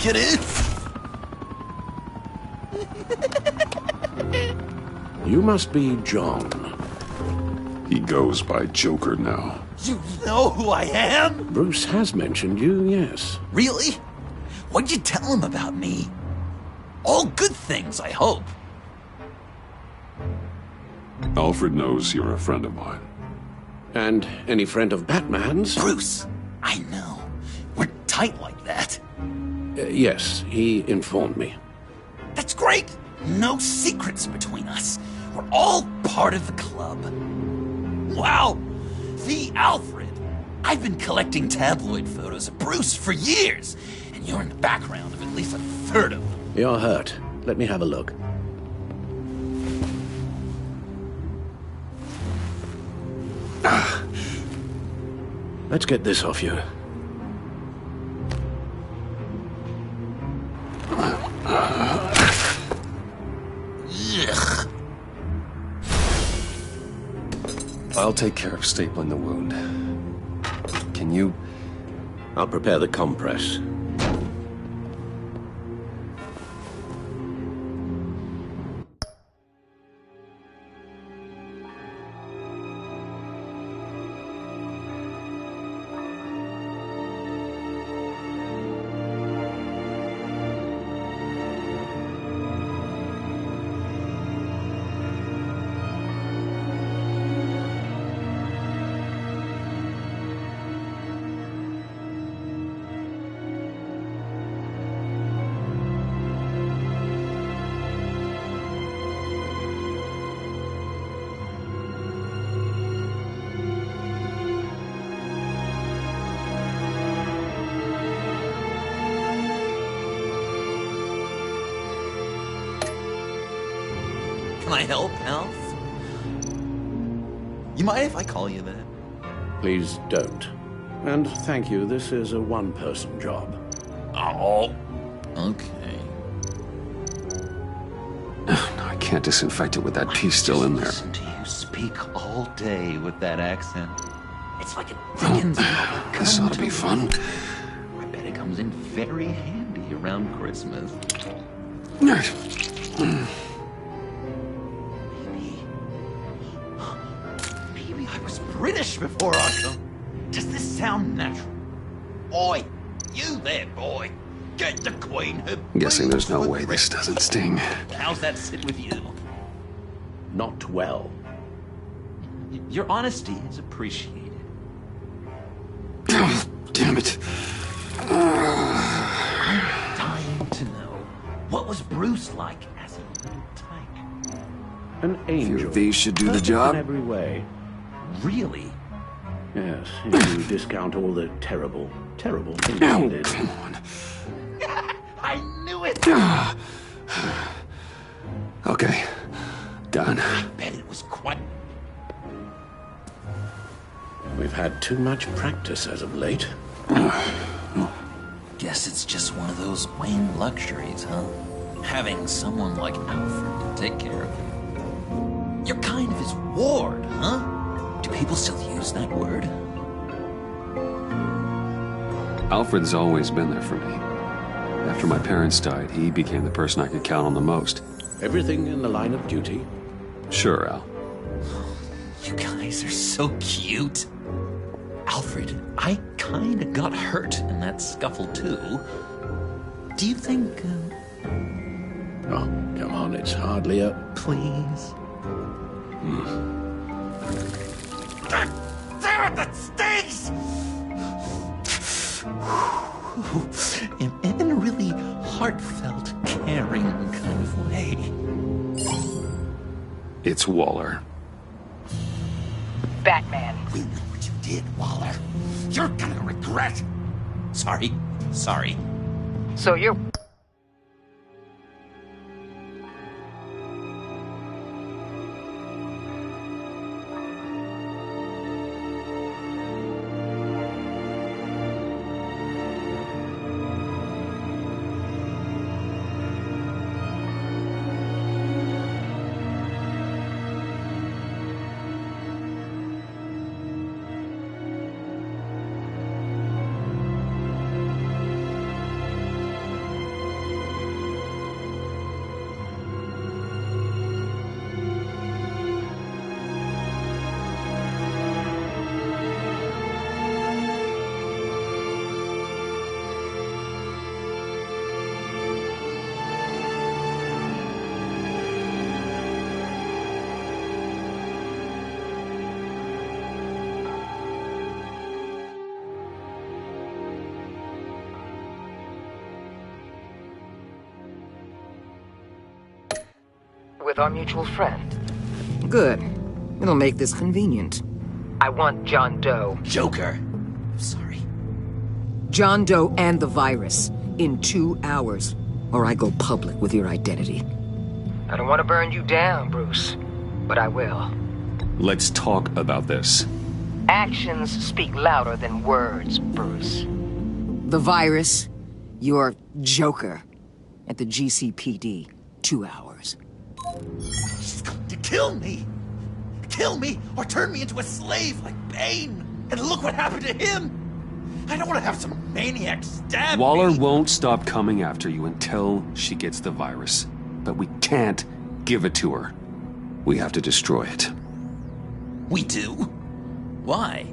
think it is? You must be John. He goes by Joker now. You know who I am? Bruce has mentioned you, yes. Really? What'd you tell him about me? All good things, I hope. Alfred knows you're a friend of mine. And any friend of Batman's? Bruce, I know. We're tight like that. Yes, he informed me. That's great. No secrets between us. We're all part of the club. Wow, the Alfred. I've been collecting tabloid photos of Bruce for years, and you're in the background of at least a third of them. You're hurt. Let me have a look. Let's get this off you. Ugh. I'll take care of stapling the wound. Can you? I'll prepare the compress. Can I help, Alf? You mind if I call you that? Please don't. And thank you, this is a one-person job. Oh, okay. I can't disinfect it with that piece still in there. Listen to you speak all day with that accent. It's like a Dickens novel. This ought to be fun. I bet it comes in very handy around Christmas. Maybe I was British before Arkham. Does this sound natural? Oi, you there, boy. Get the Queen her I'm guessing there's no brains way for this Christmas. doesn't sting. How's that sit with you? Not well. Your honesty is appreciated. Oh, damn it. I'm dying to know, what was Bruce like as a little tyke? An angel. These should do the Perfect job. in every way. Really? Yes, if you discount all the terrible, terrible things he Oh, did. come on. I knew it! Okay, done. I bet it was quite... We've had too much practice as of late. Guess it's just one of those Wayne luxuries, huh? Having someone like Alfred to take care of you. You're kind of his ward, huh? Do people still use that word? Alfred's always been there for me. After my parents died, he became the person I could count on the most. Everything in the line of duty. Sure, Al. You guys are so cute. Alfred, I kind of got hurt in that scuffle too. Do you think... Oh, come on, it's hardly a... please? God damn it, that stings! In a really heartfelt, caring kind of way. It's Waller. Batman. We know what you did, Waller. You're gonna regret. Sorry. So you're... with our mutual friend. Good. It'll make this convenient. I want John Doe. Joker. Sorry. John Doe and the virus. In 2 hours. Or I go public with your identity. I don't want to burn you down, Bruce, but I will. Let's talk about this. Actions speak louder than words, Bruce. The virus, your Joker. At the GCPD. 2 hours. She's going to kill me! Kill me or turn me into a slave like Bane! And look what happened to him! I don't want to have some maniac stab Waller me! won't stop coming after you until she gets the virus. But we can't give it to her. We have to destroy it. We do? Why?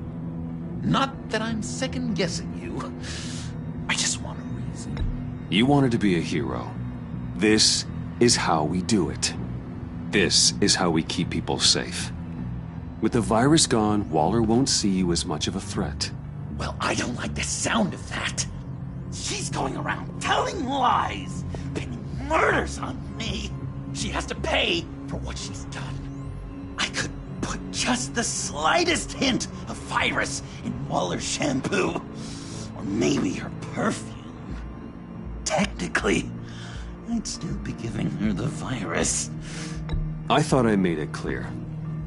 Not that I'm second-guessing you. I just want a reason. You wanted to be a hero. This is how we do it. This is how we keep people safe. With the virus gone, Waller won't see you as much of a threat. Well, I don't like the sound of that. She's going around telling lies, pinning murders on me. She has to pay for what she's done. I could put just the slightest hint of virus in Waller's shampoo. Or maybe her perfume. Technically, I'd still be giving her the virus. I thought I made it clear.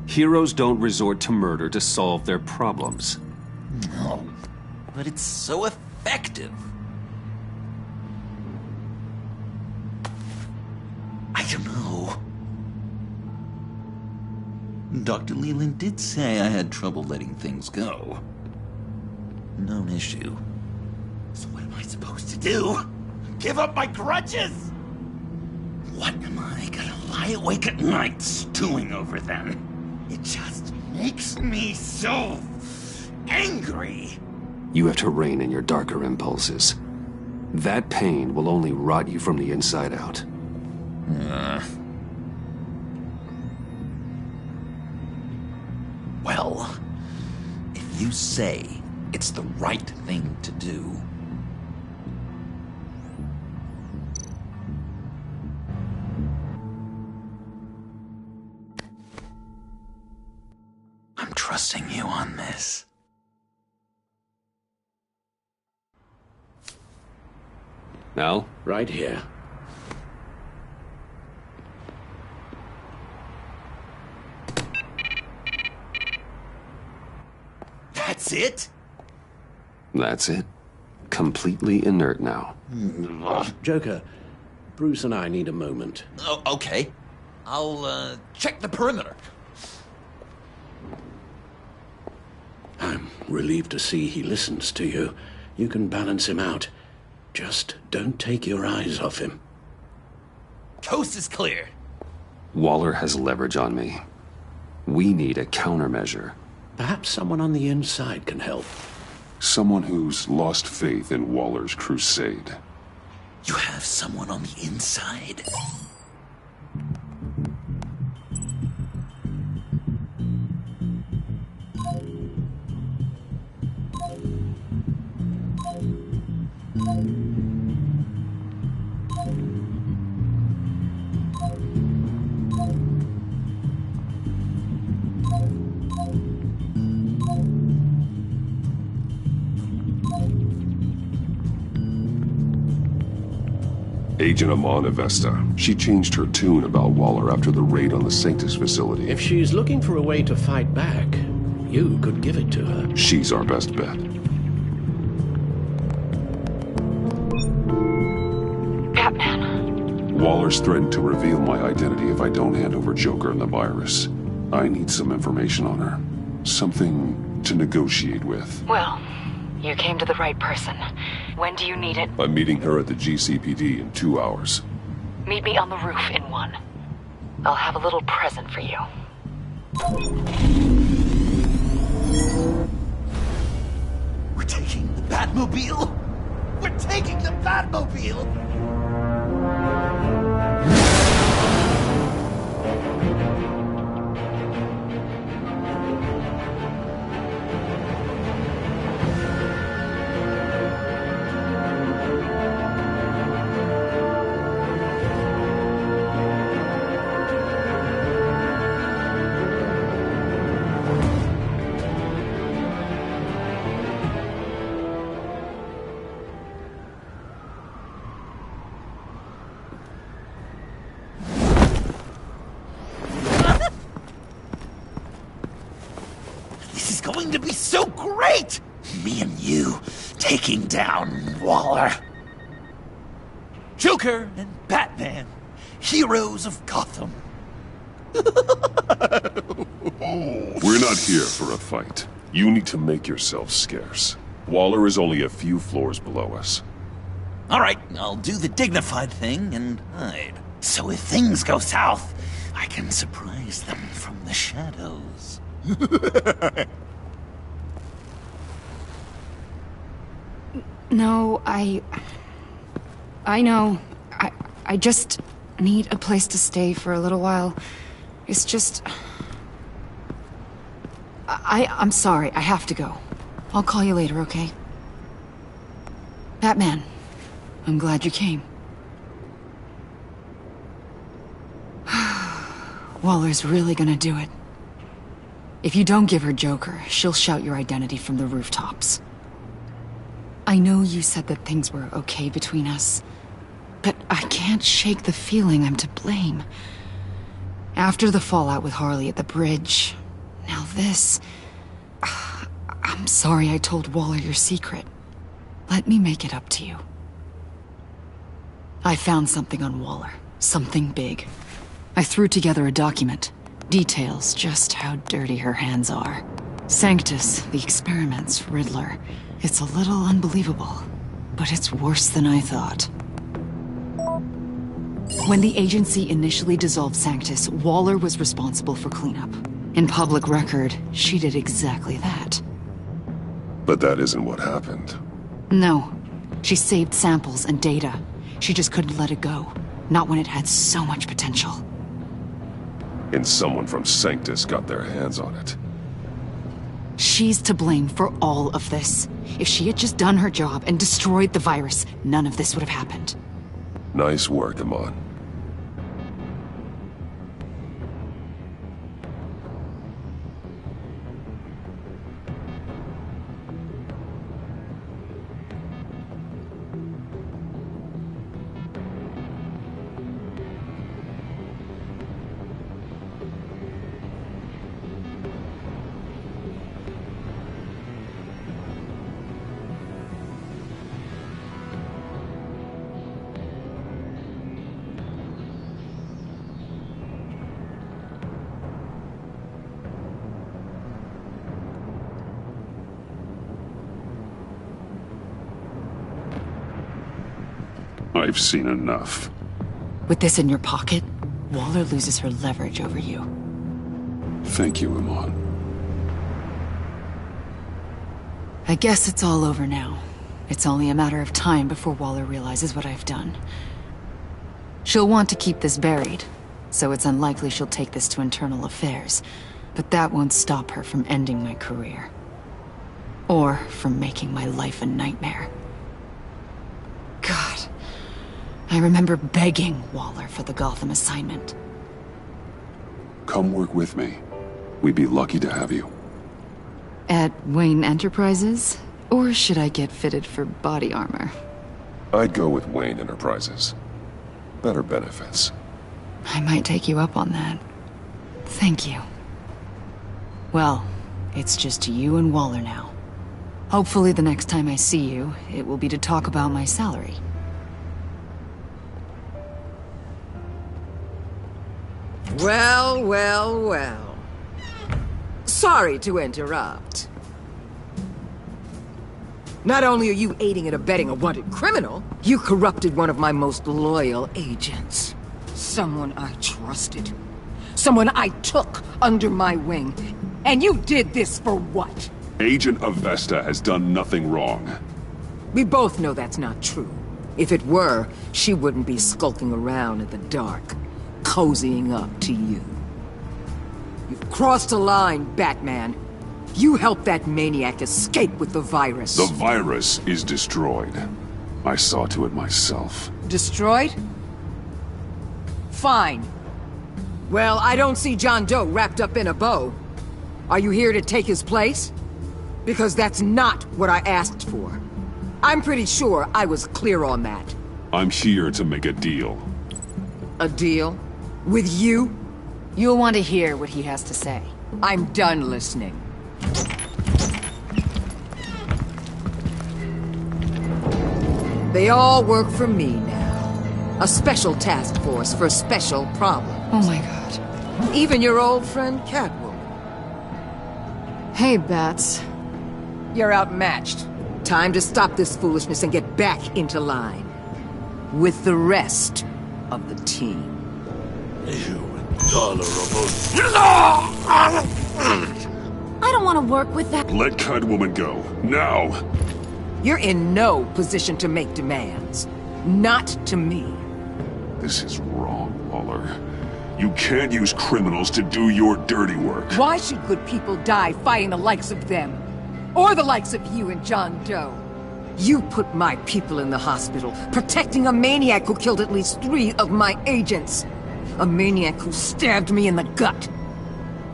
Heroes don't resort to murder to solve their problems. No, but it's so effective. I don't know. Dr. Leland did say I had trouble letting things go. Known issue. So what am I supposed to do? Give up my grudges? What am I gonna lie awake at night stewing over them? It just makes me so angry. You have to rein in your darker impulses. That pain will only rot you from the inside out. Well, if you say it's the right thing to do, I'm trusting you on this. Al? Right here. That's it? That's it. Completely inert now. Joker, Bruce and I need a moment. Oh, okay. I'll, check the perimeter. I'm relieved to see he listens to you. You can balance him out. Just don't take your eyes off him. Coast is clear. Waller has leverage on me. We need a countermeasure. Perhaps someone on the inside can help. Someone who's lost faith in Waller's crusade. You have someone on the inside? Agent Amanda Vesta. She changed her tune about Waller after the raid on the Sanctus facility. If she's looking for a way to fight back, you could give it to her. She's our best bet. Batman. Waller's threatened to reveal my identity if I don't hand over Joker and the virus. I need some information on her. Something to negotiate with. Well, you came to the right person. When do you need it? I'm meeting her at the GCPD in 2 hours. Meet me on the roof in 1. I'll have a little present for you. We're taking the Batmobile? We're taking the Batmobile! going to be so great! Me and you taking down Waller. Joker and Batman, heroes of Gotham. We're not here for a fight. You need to make yourself scarce. Waller is only a few floors below us. All right, I'll do the dignified thing and hide. So if things go south, I can surprise them from the shadows. No, I know. I just need a place to stay for a little while. It's just... I'm sorry, I have to go. I'll call you later, okay? Batman, I'm glad you came. Waller's really gonna do it. If you don't give her Joker, she'll shout your identity from the rooftops. I know you said that things were okay between us, but I can't shake the feeling I'm to blame. After the fallout with Harley at the bridge, now this... I'm sorry I told Waller your secret. Let me make it up to you. I found something on Waller. Something big. I threw together a document. Details just how dirty her hands are. Sanctus, the experiments, Riddler. It's a little unbelievable, but it's worse than I thought. When the agency initially dissolved Sanctus, Waller was responsible for cleanup. In public record, she did exactly that. But that isn't what happened. No. She saved samples and data. She just couldn't let it go. Not when it had so much potential. And someone from Sanctus got their hands on it. She's to blame for all of this. If she had just done her job and destroyed the virus, none of this would have happened. Nice work, Amon. I've seen enough. With this in your pocket, Waller loses her leverage over you. Thank you, Amon. I guess it's all over now. It's only a matter of time before Waller realizes what I've done. She'll want to keep this buried, so it's unlikely she'll take this to internal affairs. But that won't stop her from ending my career. Or from making my life a nightmare. God. I remember begging Waller for the Gotham assignment. Come work with me. We'd be lucky to have you. At Wayne Enterprises? Or should I get fitted for body armor? I'd go with Wayne Enterprises. Better benefits. I might take you up on that. Thank you. Well, it's just you and Waller now. Hopefully the next time I see you, it will be to talk about my salary. Well, well, well. Sorry to interrupt. Not only are you aiding and abetting a wanted criminal, you corrupted one of my most loyal agents. Someone I trusted. Someone I took under my wing. And you did this for what? Agent Avesta has done nothing wrong. We both know that's not true. If it were, she wouldn't be skulking around in the dark, cozying up to you. You've crossed a line, Batman. You helped that maniac escape with the virus. The virus is destroyed. I saw to it myself. Destroyed? Fine. Well, I don't see John Doe wrapped up in a bow. Are you here to take his place? Because that's not what I asked for. I'm pretty sure I was clear on that. I'm here to make a deal. A deal? With you? You'll want to hear what he has to say. I'm done listening. They all work for me now. A special task force for special problems. Oh my god. Even your old friend Catwoman. Hey, Bats. You're outmatched. Time to stop this foolishness and get back into line. With the rest of the team. You intolerable... I don't want to work with that. Let Catwoman go. Now! You're in no position to make demands. Not to me. This is wrong, Waller. You can't use criminals to do your dirty work. Why should good people die fighting the likes of them? Or the likes of you and John Doe? You put my people in the hospital, protecting a maniac who killed at least 3 of my agents. A maniac who stabbed me in the gut.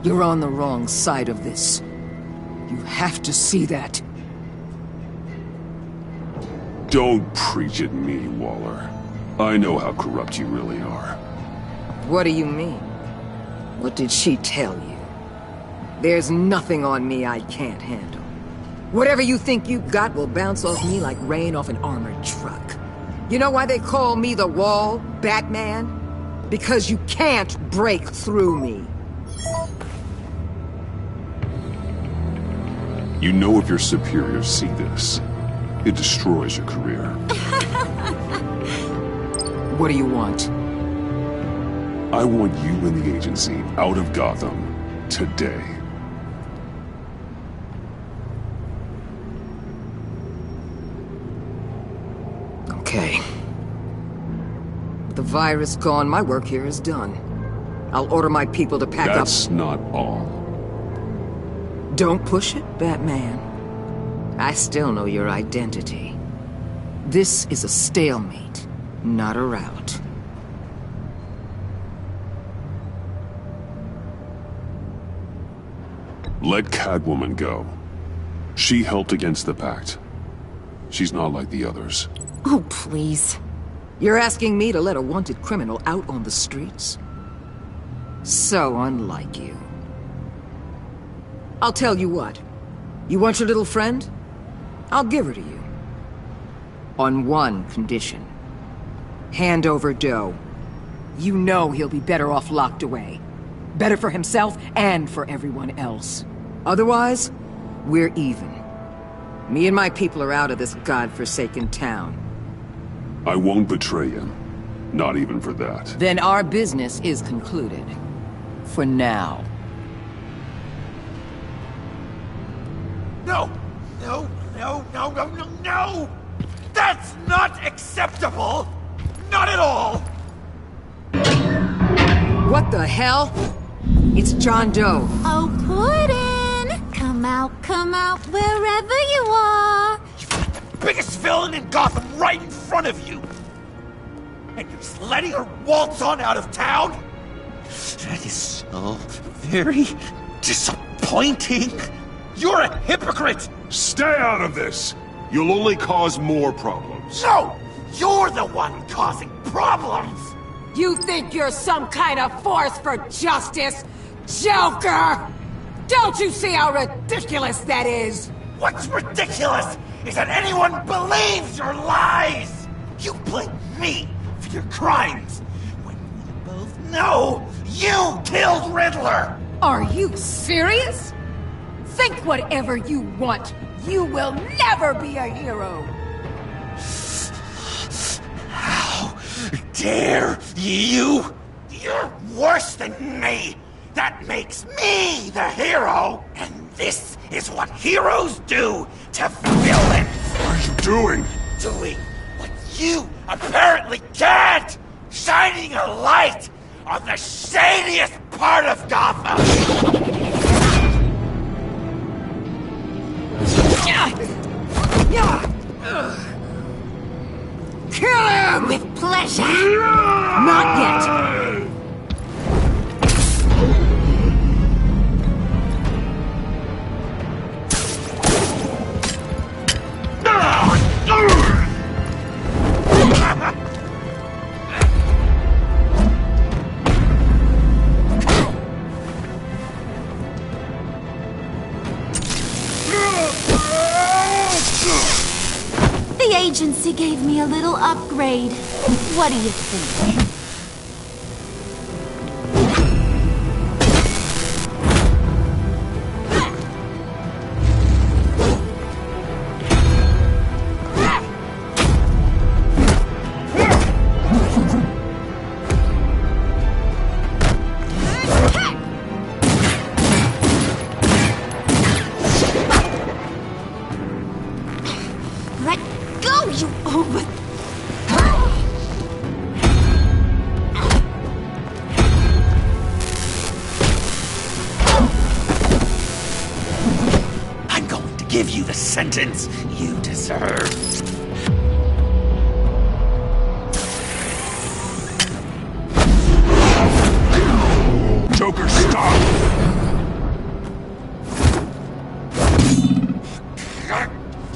You're on the wrong side of this. You have to see that. Don't preach at me, Waller. I know how corrupt you really are. What do you mean? What did she tell you? There's nothing on me I can't handle. Whatever you think you got will bounce off me like rain off an armored truck. You know why they call me the Wall, Batman? Because you can't break through me. You know if your superiors see this, it destroys your career. What do you want? I want you and the agency out of Gotham today. Okay. With the virus gone, my work here is done. I'll order my people to pack up. That's not all. Don't push it, Batman. I still know your identity. This is a stalemate, not a rout. Let Catwoman go. She helped against the Pact. She's not like the others. Oh, please. You're asking me to let a wanted criminal out on the streets? So unlike you. I'll tell you what. You want your little friend? I'll give her to you. On one condition. Hand over Doe. You know he'll be better off locked away. Better for himself and for everyone else. Otherwise, we're even. Me and my people are out of this godforsaken town. I won't betray him. Not even for that. Then our business is concluded. For now. No! No, no, no, no, no, no! That's not acceptable! Not at all! What the hell? It's John Doe. Oh, Puddin'! Come out, wherever you are! You've got the biggest villain in Gotham right in front of you! And you're just letting her waltz on out of town? That is so very disappointing! You're a hypocrite! Stay out of this! You'll only cause more problems. No! You're the one causing problems! You think you're some kind of force for justice, Joker? Don't you see how ridiculous that is? What's ridiculous is that anyone believes your lies! You blame me for your crimes, when we both know you killed Riddler! Are you serious? Think whatever you want. You will never be a hero. How dare you? You're worse than me! That makes me the hero! And this is what heroes do to villains! What are you doing? Doing what you apparently can't! Shining a light on the shadiest part of Gotham! Kill him! With pleasure! Not yet! The agency gave me a little upgrade. What do you think? Let go, you over... I'm going to give you the sentence you deserve. Joker, stop!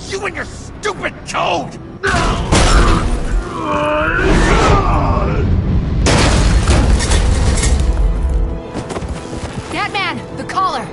You and your stupid code! Batman, the collar!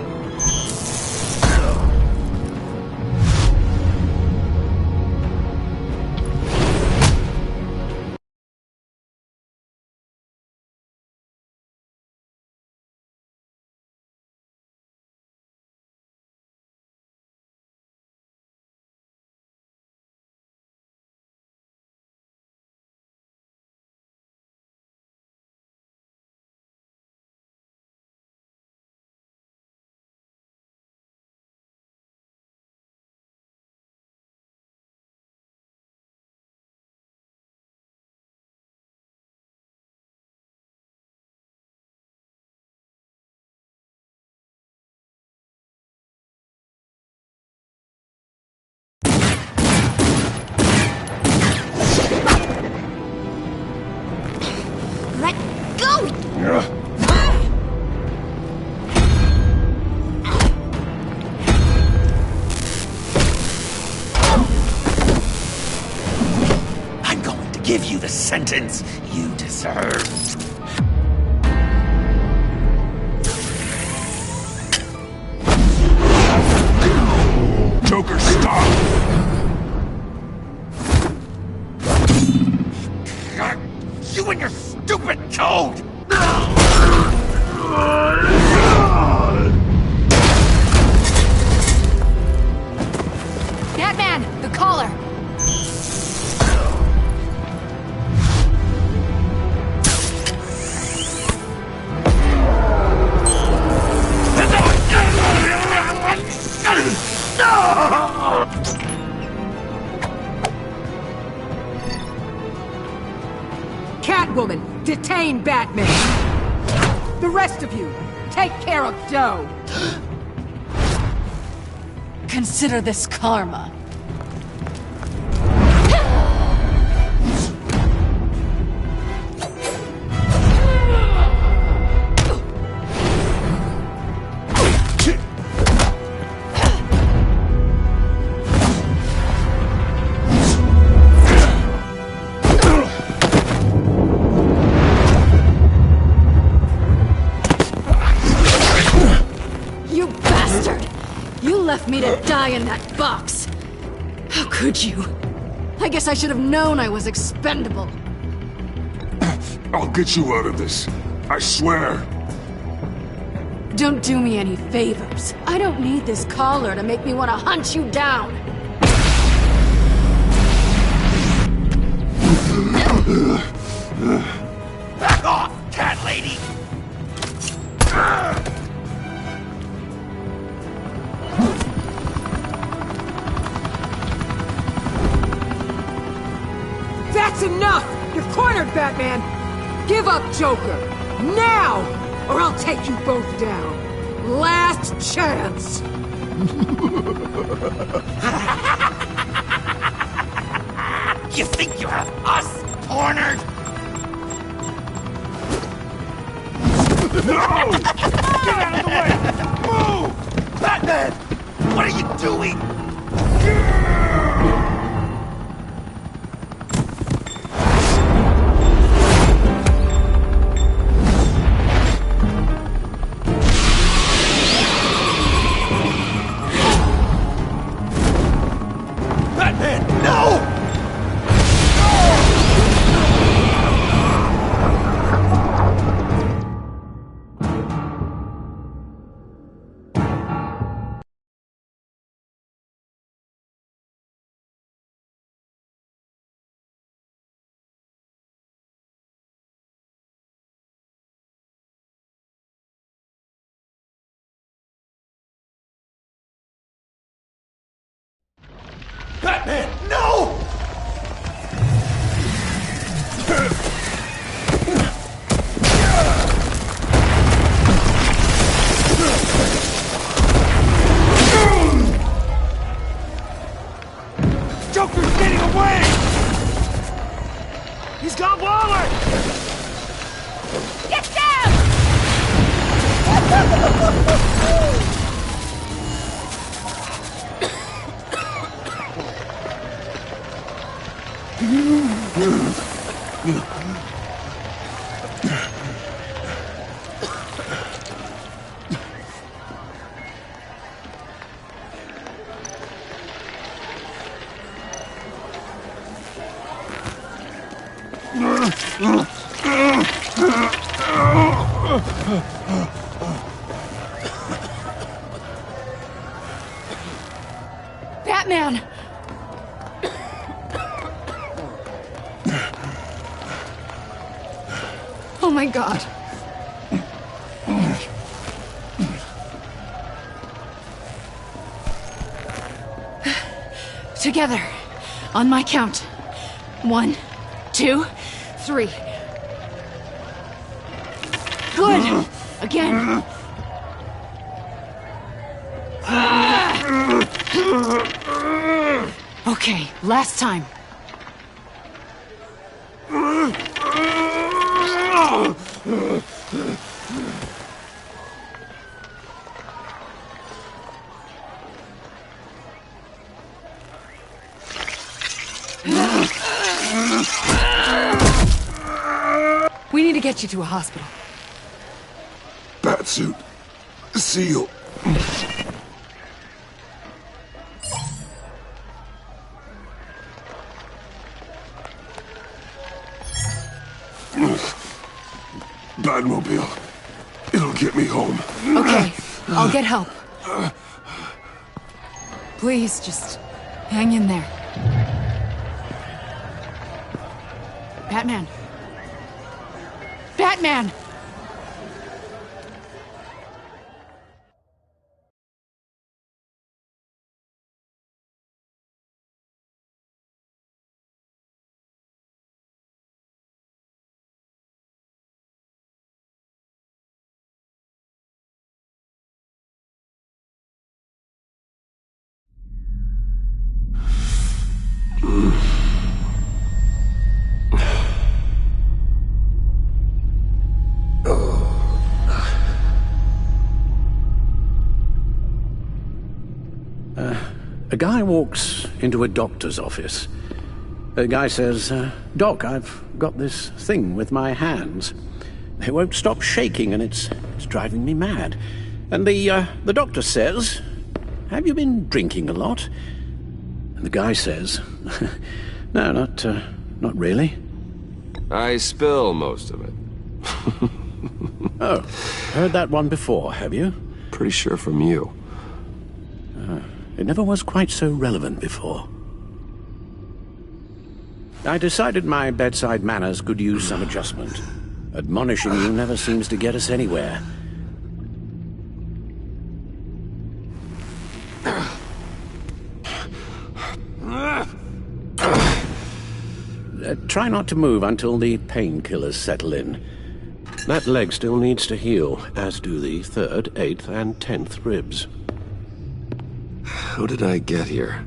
Let go! I'm going to give you the sentence you deserve. Joker, stop! You and your stupid code! Batman, the collar! Catwoman, detain Batman! The rest of you, take care of Joe! Consider this karma. You bastard! You left me to die in that box! How could you? I guess I should have known I was expendable. I'll get you out of this. I swear. Don't do me any favors. I don't need this collar to make me want to hunt you down. Back off, cat lady! That's enough! You're cornered, Batman! Give up, Joker! Now! Or I'll take you both down! Last chance! You think you have us cornered? No! Get out of the way! Move! Batman! What are you doing? Batman, no! Batman, no! Joker's getting away! He's got Waller! Get down! Batman! Oh my God. Together. On my count. 1, 2, 3. Good! Again. Okay, last time. We need to get you to a hospital. Batsuit. Seal. Batmobile. It'll get me home. Okay, I'll get help. Please, just hang in there. Batman. Batman! A guy walks into a doctor's office. The guy says, Doc, I've got this thing with my hands. They won't stop shaking and it's driving me mad. And the doctor says, have you been drinking a lot? And the guy says, no, not really. I spill most of it. Oh, heard that one before, have you? Pretty sure from you. It never was quite so relevant before. I decided my bedside manners could use some adjustment. Admonishing you never seems to get us anywhere. Try not to move until the painkillers settle in. That leg still needs to heal, as do the 3rd, 8th, and 10th ribs. How did I get here?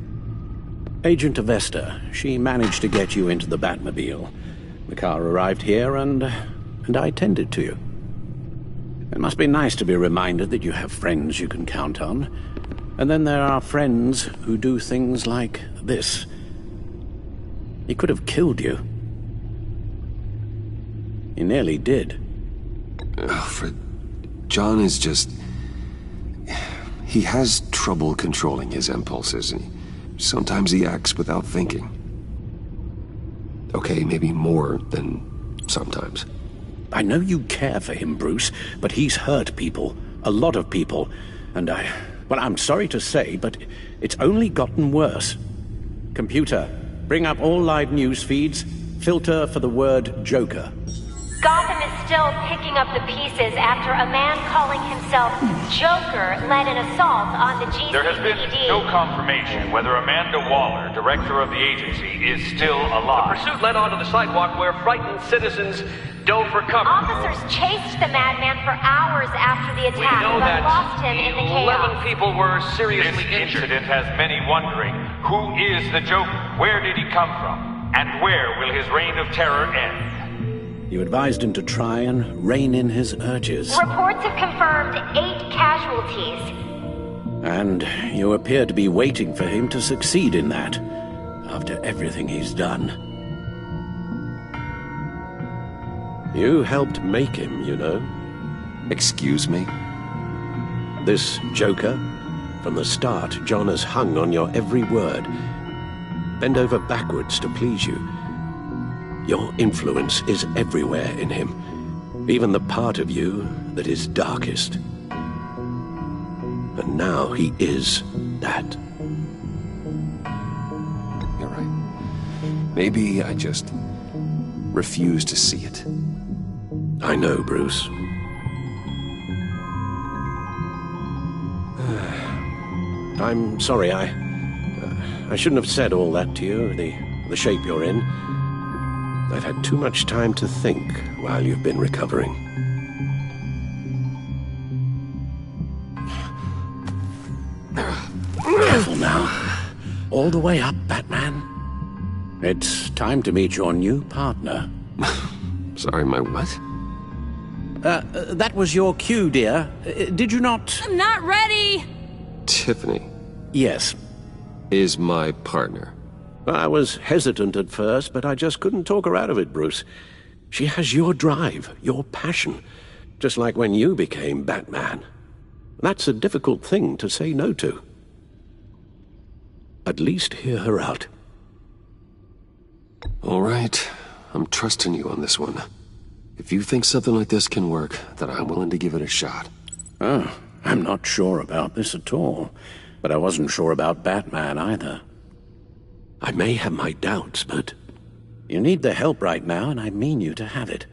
Agent Avesta. She managed to get you into the Batmobile. The car arrived here, and I tended to you. It must be nice to be reminded that you have friends you can count on. And then there are friends who do things like this. He could have killed you. He nearly did. Alfred, John is just... He has trouble controlling his impulses, and sometimes he acts without thinking. Okay, maybe more than sometimes. I know you care for him, Bruce, but he's hurt people. A lot of people. And well, I'm sorry to say, but it's only gotten worse. Computer, bring up all live news feeds. Filter for the word Joker. Gotham is still picking up the pieces after a man calling himself Joker led an assault on the GCPD. There has been no confirmation whether Amanda Waller, director of the agency, is still alive. The pursuit led onto the sidewalk where frightened citizens dove for cover. Officers chased the madman for hours after the attack, We know but that lost him in the 11 chaos. people were seriously This injured. incident has many wondering, who is the Joker? Where did he come from? And where will his reign of terror end? You advised him to try and rein in his urges. Reports have confirmed 8 casualties. And you appear to be waiting for him to succeed in that, after everything he's done. You helped make him, you know. Excuse me? This Joker, from the start, John has hung on your every word. Bend over backwards to please you. Your influence is everywhere in him, even the part of you that is darkest. And now he is that. You're right. Maybe I just refuse to see it. I know, Bruce. I'm sorry, I shouldn't have said all that to you, the shape you're in. I've had too much time to think while you've been recovering. Careful now. All the way up, Batman. It's time to meet your new partner. Sorry, my what? That was your cue, dear. Did you not... I'm not ready! Tiffany Yes. is my partner. I was hesitant at first, but I just couldn't talk her out of it, Bruce. She has your drive, your passion, just like when you became Batman. That's a difficult thing to say no to. At least hear her out. All right, I'm trusting you on this one. If you think something like this can work, then I'm willing to give it a shot. Oh, I'm not sure about this at all. But I wasn't sure about Batman either. I may have my doubts, but... You need the help right now, and I mean you to have it.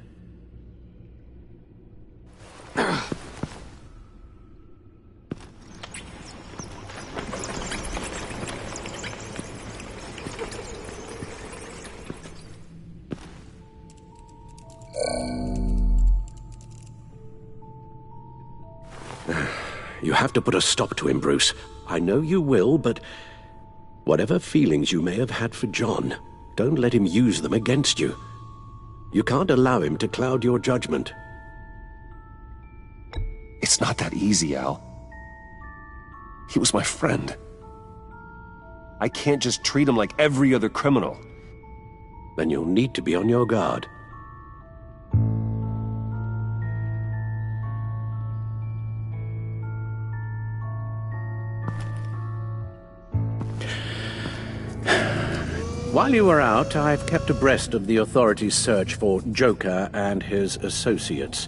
You have to put a stop to him, Bruce. I know you will, but whatever feelings you may have had for John, don't let him use them against you. You can't allow him to cloud your judgment. It's not that easy, Al. He was my friend. I can't just treat him like every other criminal. Then you'll need to be on your guard. While you were out, I've kept abreast of the authorities' search for Joker and his associates.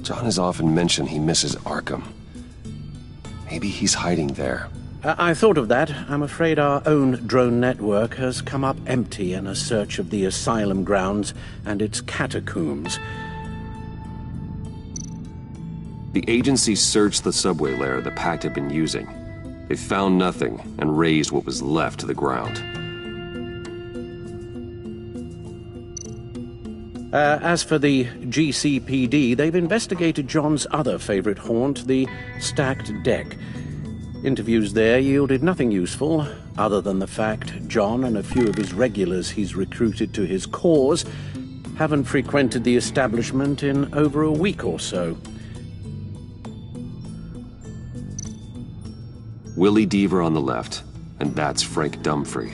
John has often mentioned he misses Arkham. Maybe he's hiding there. I thought of that. I'm afraid our own drone network has come up empty in a search of the asylum grounds and its catacombs. The agency searched the subway lair the Pact had been using. They found nothing and razed what was left to the ground. As for the GCPD, they've investigated John's other favorite haunt, the stacked deck. Interviews there yielded nothing useful, other than the fact John and a few of his regulars he's recruited to his cause haven't frequented the establishment in over a week or so. Willie Deaver on the left, and that's Frank Dumfrey.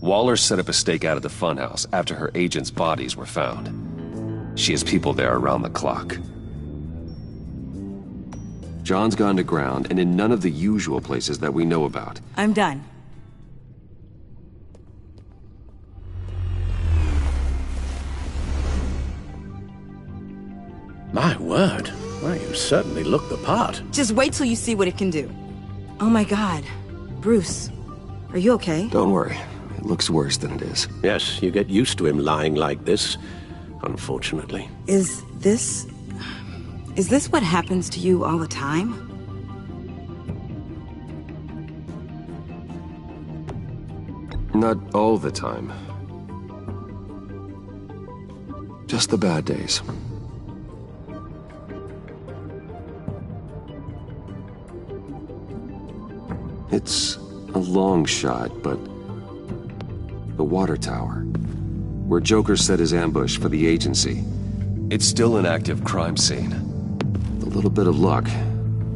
Waller set up a stakeout at the funhouse after her agents' bodies were found. She has people there around the clock. John's gone to ground, and in none of the usual places that we know about. I'm done. My word. Well, you certainly look the part. Just wait till you see what it can do. Oh my god. Bruce, are you okay? Don't worry. It looks worse than it is. Yes, you get used to him lying like this, unfortunately. Is this what happens to you all the time? Not all the time. Just the bad days. It's a long shot, but the water tower, where Joker set his ambush for the agency, it's still an active crime scene. With a little bit of luck,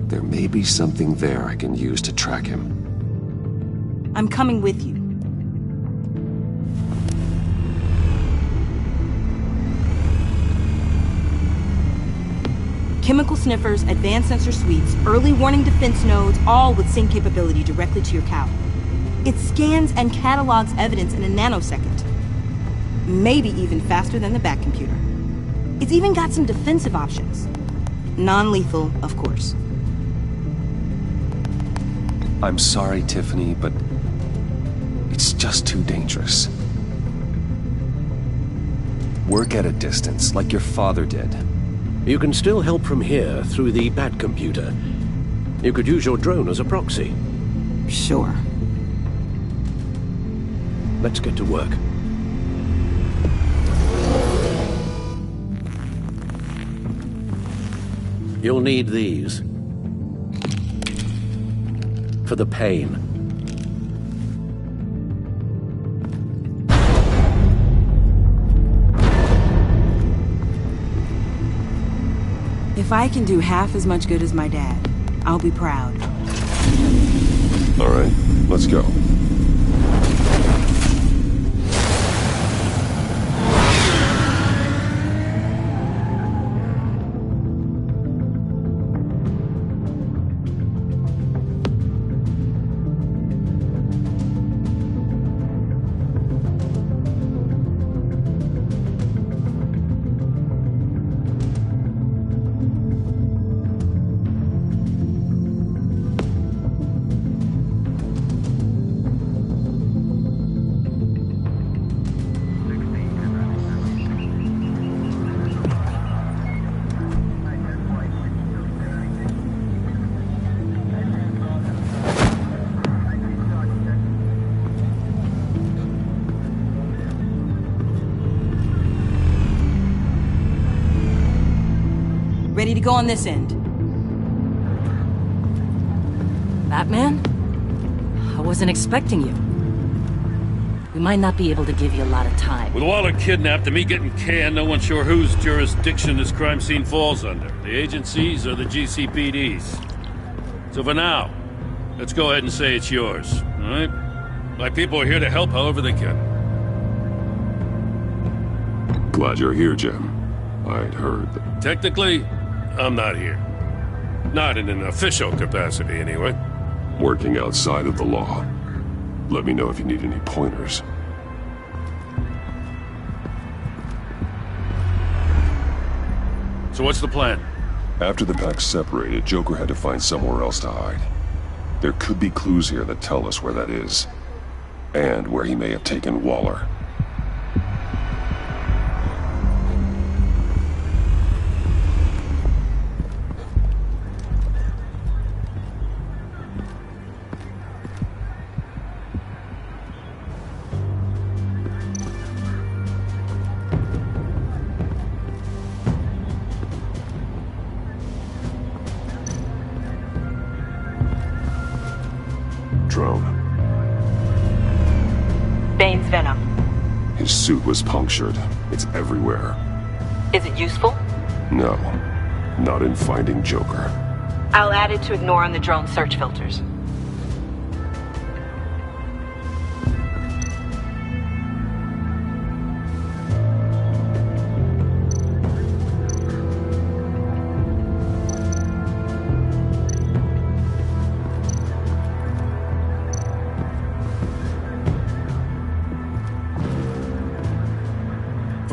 there may be something there I can use to track him. I'm coming with you. Chemical sniffers, advanced sensor suites, early warning defense nodes, all with sync capability directly to your cow. It scans and catalogs evidence in a nanosecond. Maybe even faster than the back computer. It's even got some defensive options. Non-lethal, of course. I'm sorry, Tiffany, but it's just too dangerous. Work at a distance, like your father did. You can still help from here through the Bat computer. You could use your drone as a proxy. Sure. Let's get to work. You'll need these. For the pain. If I can do half as much good as my dad, I'll be proud. All right, let's go. Ready to go on this end. Batman? I wasn't expecting you. We might not be able to give you a lot of time. With Waller kidnapped and me getting canned, no one's sure whose jurisdiction this crime scene falls under. The agencies or the GCPD's. So for now, let's go ahead and say it's yours, all right? My people are here to help however they can. Glad you're here, Jim. I'd heard that... Technically, I'm not here. Not in an official capacity, anyway. Working outside of the law. Let me know if you need any pointers. So what's the plan? After the pack separated, Joker had to find somewhere else to hide. There could be clues here that tell us where that is. And where he may have taken Waller. Drone. Bane's venom. His suit was punctured. It's everywhere. Is it useful? No. Not in finding Joker. I'll add it to ignore on the drone search filters.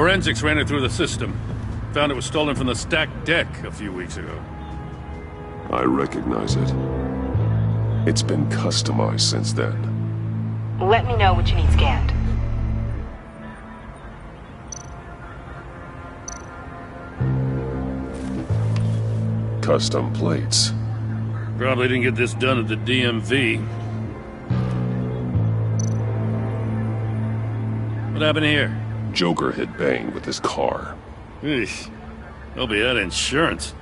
Forensics ran it through the system. Found it was stolen from the stacked deck a few weeks ago. I recognize it. It's been customized since then. Let me know what you need scanned. Custom plates. Probably didn't get this done at the DMV. What happened here? Joker hit Bane with his car. Eesh. Hope he had insurance.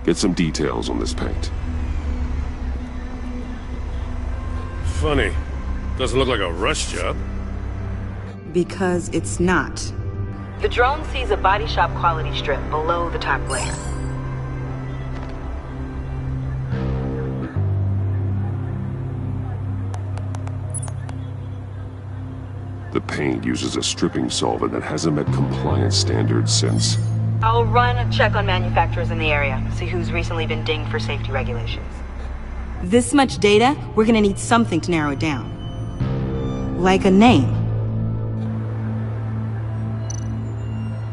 Get some details on this paint. Funny. Doesn't look like a rush job. Because it's not. The drone sees a body shop quality strip below the top layer. The paint uses a stripping solvent that hasn't met compliance standards since... I'll run a check on manufacturers in the area, see who's recently been dinged for safety regulations. This much data, we're gonna need something to narrow it down. Like a name.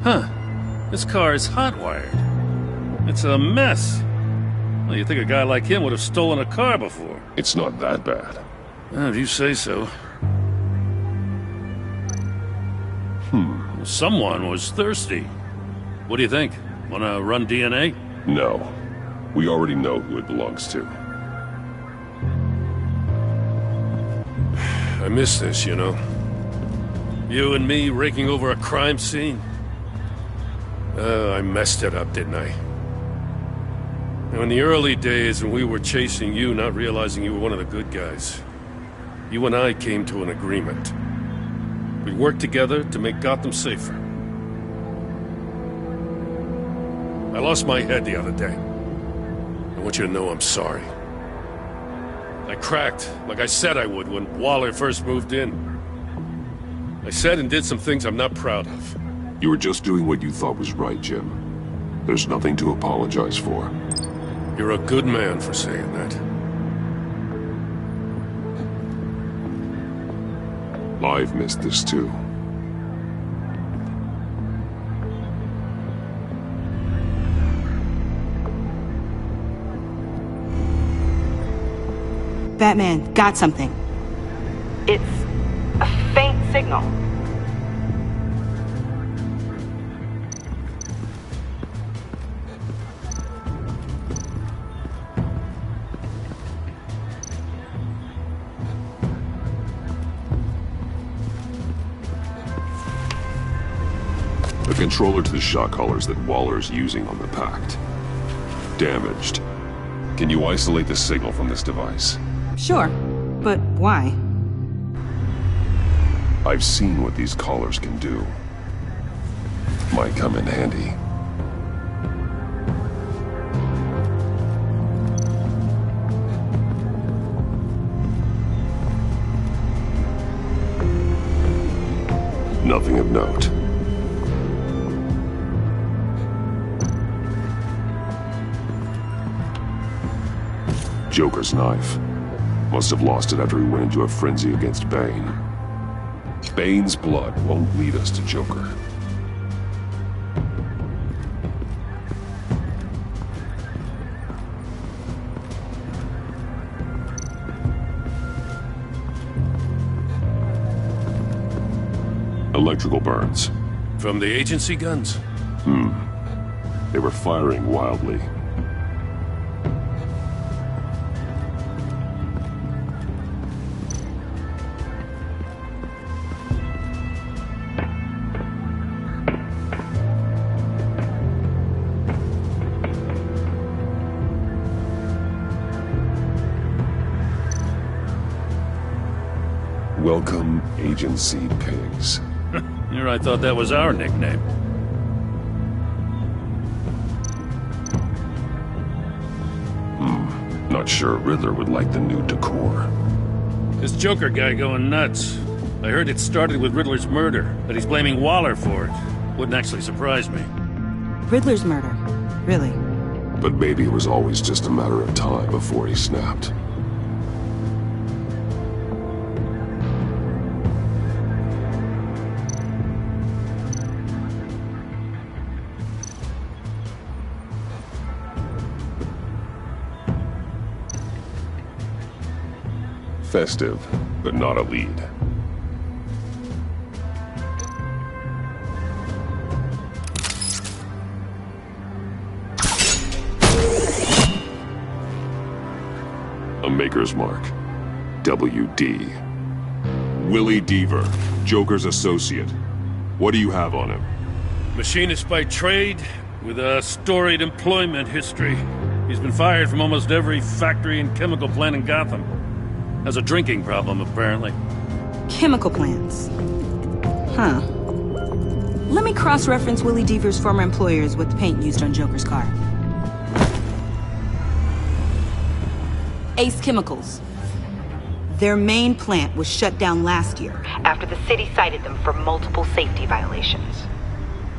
Huh. This car is hot-wired. It's a mess. Well, you'd think a guy like him would have stolen a car before. It's not that bad. If you say so. Someone was thirsty. What do you think? Wanna run DNA? No. We already know who it belongs to. I miss this, you know. You and me raking over a crime scene. I messed it up, didn't I? Now, in the early days when we were chasing you, not realizing you were one of the good guys, you and I came to an agreement. We worked together to make Gotham safer. I lost my head the other day. I want you to know I'm sorry. I cracked, like I said I would when Waller first moved in. I said and did some things I'm not proud of. You were just doing what you thought was right, Jim. There's nothing to apologize for. You're a good man for saying that. I've missed this too. Batman, got something. It's a faint signal. A controller to the shot collars that Waller's using on the Pact. Damaged. Can you isolate the signal from this device? Sure, but why? I've seen what these collars can do. Might come in handy. Nothing of note. Joker's knife. Must have lost it after he went into a frenzy against Bane. Bane's blood won't lead us to Joker. Electrical burns. From the agency guns? They were firing wildly. Welcome, Agency Pigs. Here I thought that was our nickname. Not sure Riddler would like the new decor. This Joker guy going nuts. I heard it started with Riddler's murder, but he's blaming Waller for it. Wouldn't actually surprise me. Riddler's murder? Really? But maybe it was always just a matter of time before he snapped. Festive, but not a lead. A Maker's Mark. WD. Willie Deaver, Joker's associate. What do you have on him? Machinist by trade, with a storied employment history. He's been fired from almost every factory and chemical plant in Gotham. Has a drinking problem, apparently. Chemical plants. Huh. Let me cross-reference Willie Deaver's former employers with the paint used on Joker's car. Ace Chemicals. Their main plant was shut down last year. After the city cited them for multiple safety violations.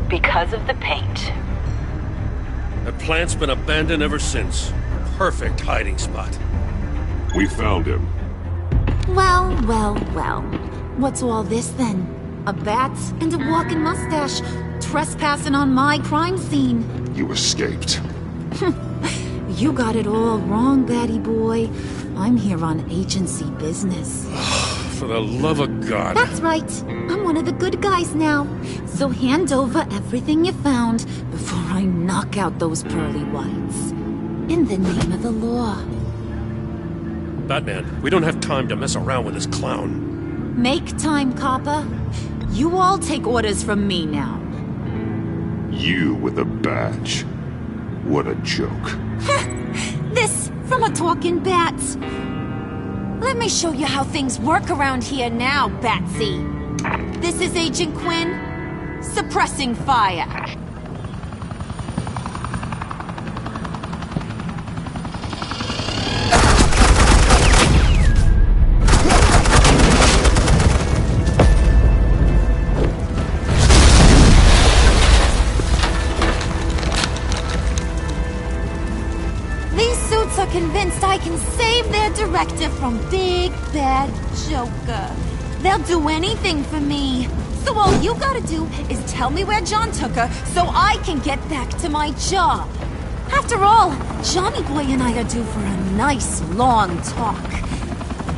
Because of the paint. That plant's been abandoned ever since. Perfect hiding spot. We found him. Well, well, well. What's all this then? A bat and a walking mustache trespassing on my crime scene. You escaped. You got it all wrong, Batty boy. I'm here on agency business. For the love of God. That's right. I'm one of the good guys now. So hand over everything you found before I knock out those pearly whites. In the name of the law. Batman, we don't have time to mess around with this clown. Make time, copper. You all take orders from me now. You with a badge. What a joke. This from a talking bat. Let me show you how things work around here now, Batsy. This is Agent Quinn, suppressing fire. Convinced I can save their director from Big Bad Joker. They'll do anything for me. So all you gotta do is tell me where John took her so I can get back to my job. After all, Johnny Boy and I are due for a nice long talk.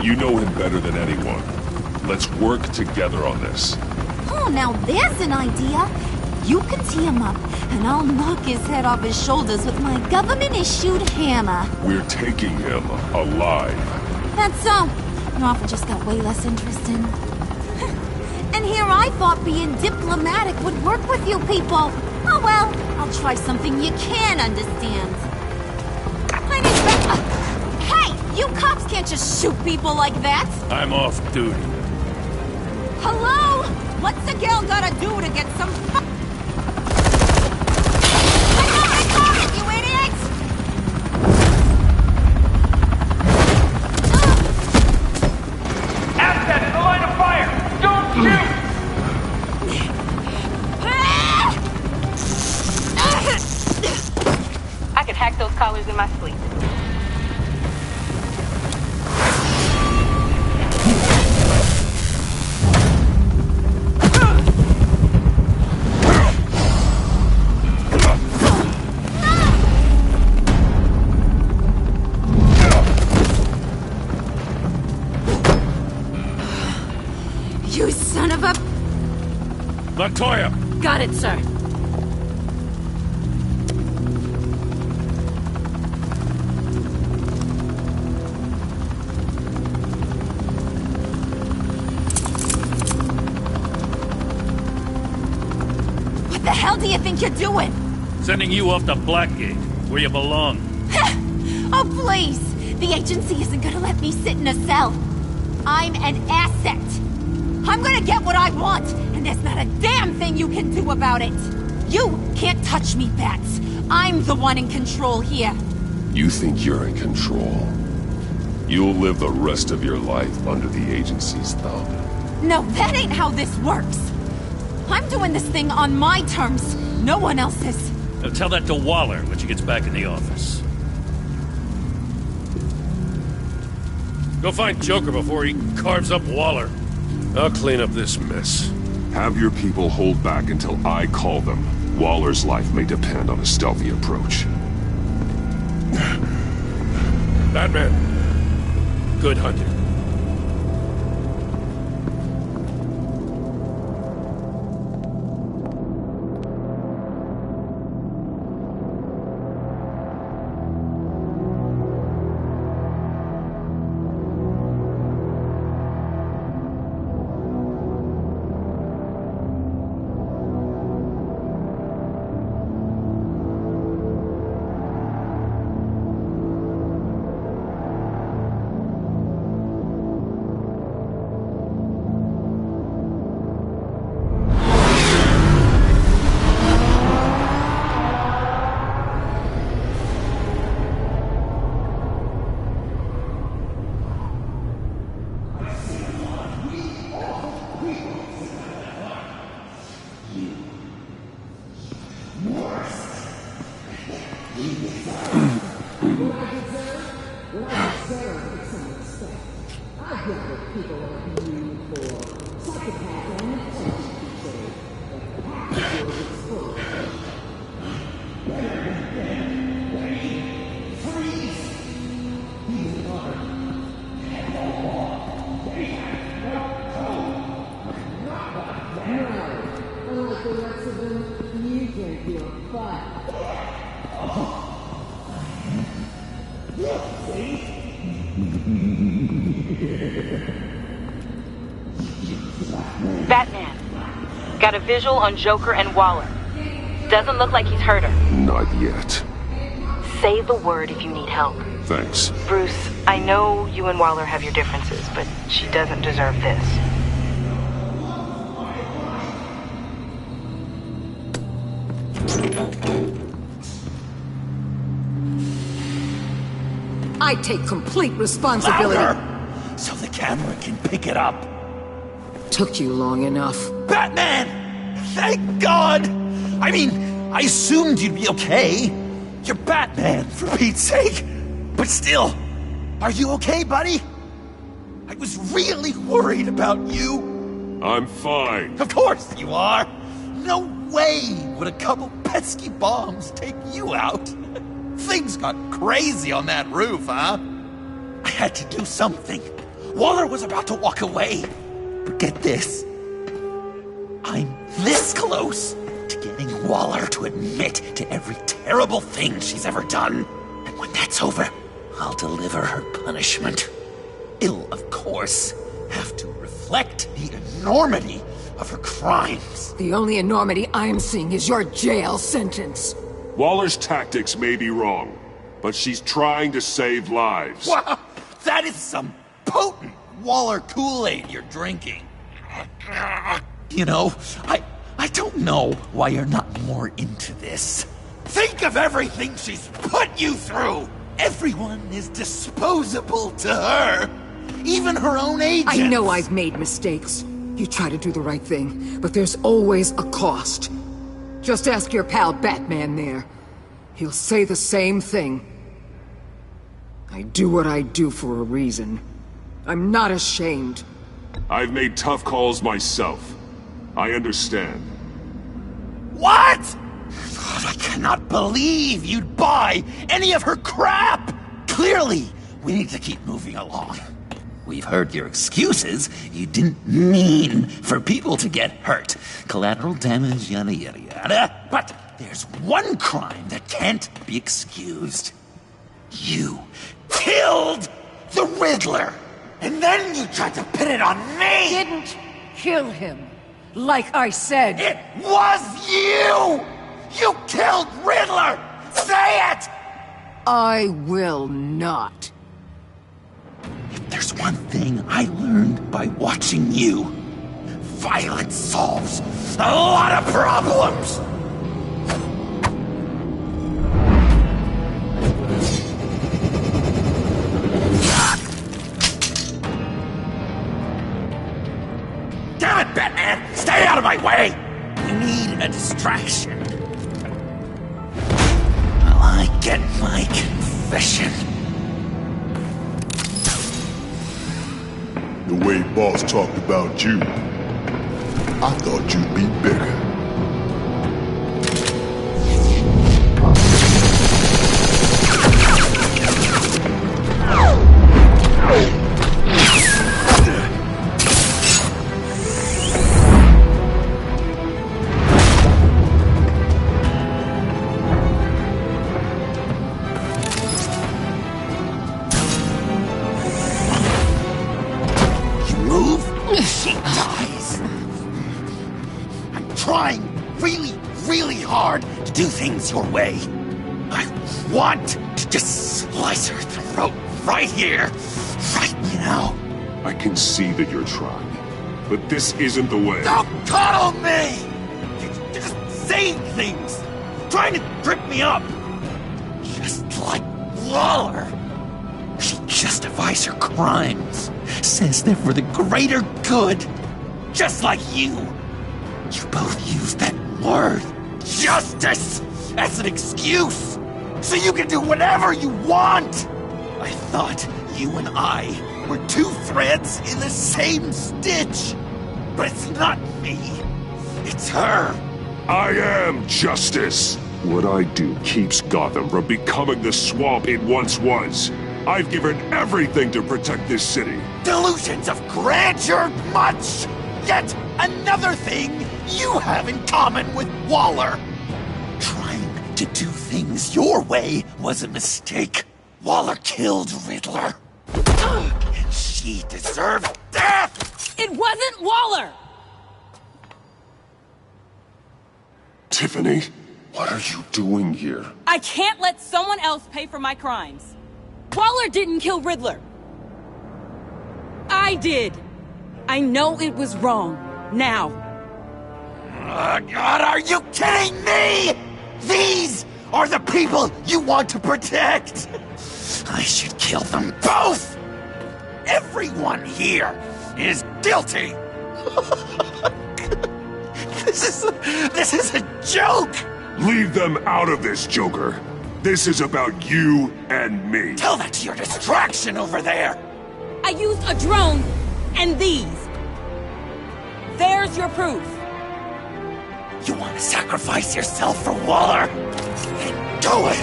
You know him better than anyone. Let's work together on this. Oh, now there's an idea. You can tee him up, and I'll knock his head off his shoulders with my government-issued hammer. We're taking him alive. That's so. Your offer just got way less interesting. And here I thought being diplomatic would work with you people. Oh well, I'll try something you can understand. Hey, you cops can't just shoot people like that. I'm off duty. Hello? What's a girl gotta do to get some... I can hack those collars in my sleep. You son of a... Latoya! Got it, sir. What the hell do you think you're doing? Sending you off to Blackgate, where you belong. Oh, please! The agency isn't gonna let me sit in a cell. I'm an asset. I'm gonna get what I want, and there's not a damn thing you can do about it. You can't touch me, Bats. I'm the one in control here. You think you're in control? You'll live the rest of your life under the agency's thumb. No, that ain't how this works. I'm doing this thing on my terms, no one else's. Now tell that to Waller when she gets back in the office. Go find Joker before he carves up Waller. I'll clean up this mess. Have your people hold back until I call them. Waller's life may depend on a stealthy approach. Batman. Good hunting. Batman, got a visual on Joker and Waller. Doesn't look like he's hurt her. Not yet. Say the word if you need help. Thanks. Bruce, I know you and Waller have your differences, but she doesn't deserve this. I take complete responsibility. Louder, so the camera can pick it up. Took you long enough. Batman! Thank God! I mean, I assumed you'd be okay. You're Batman, for Pete's sake. But still, are you okay, buddy? I was really worried about you. I'm fine. Of course you are. No way would a couple pesky bombs take you out. Things got crazy on that roof, huh? I had to do something. Waller was about to walk away. But get this. I'm this close to getting Waller to admit to every terrible thing she's ever done. And when that's over, I'll deliver her punishment. It'll, of course, have to reflect the enormity of her crimes. The only enormity I'm seeing is your jail sentence. Waller's tactics may be wrong, but she's trying to save lives. Wow, that is some potent Waller Kool-Aid you're drinking. You know, I don't know why you're not more into this. Think of everything she's put you through! Everyone is disposable to her. Even her own agents. I know I've made mistakes. You try to do the right thing, but there's always a cost. Just ask your pal Batman there. He'll say the same thing. I do what I do for a reason. I'm not ashamed. I've made tough calls myself. I understand. What? God, I cannot believe you'd buy any of her crap! Clearly, we need to keep moving along. We've heard your excuses. You didn't mean for people to get hurt. Collateral damage, yada yada yada. But there's one crime that can't be excused. You killed the Riddler! And then you tried to pin it on me! Didn't kill him. Like I said. It was you! You killed Riddler! Say it! I will not. If there's one thing I learned by watching you, violence solves a lot of problems! Damn it, Batman! Stay out of my way! We need a distraction. While I get my confession. The way Boss talked about you, I thought you'd be bigger. She dies. I'm trying really hard to do things your way. I want to just slice her throat right here, right now. I can see that you're trying, but this isn't the way. Don't coddle me! You're just saying things, trying to trip me up. Just like Waller. She justifies her crimes, says they're for the greater good, just like you. You both use that word, justice, as an excuse. so you can do whatever you want! I thought you and I were two threads in the same stitch. But it's not me. It's her. I am justice. What I do keeps Gotham from becoming the swamp it once was. I've given everything to protect this city. Delusions of grandeur much! Yet another thing you have in common with Waller. Trying to do things your way was a mistake. Waller killed Riddler. And she deserved death! It wasn't Waller! Tiffany, what are you doing here? I can't let someone else pay for my crimes. Waller didn't kill Riddler. I did. I know it was wrong. Now. God, are you kidding me? These are the people you want to protect. I should kill them both. Everyone here is guilty. This is a joke. Leave them out of this, Joker. This is about you and me. Tell that to your distraction over there. I used a drone and these. There's your proof. You want to sacrifice yourself for Waller? Then do it.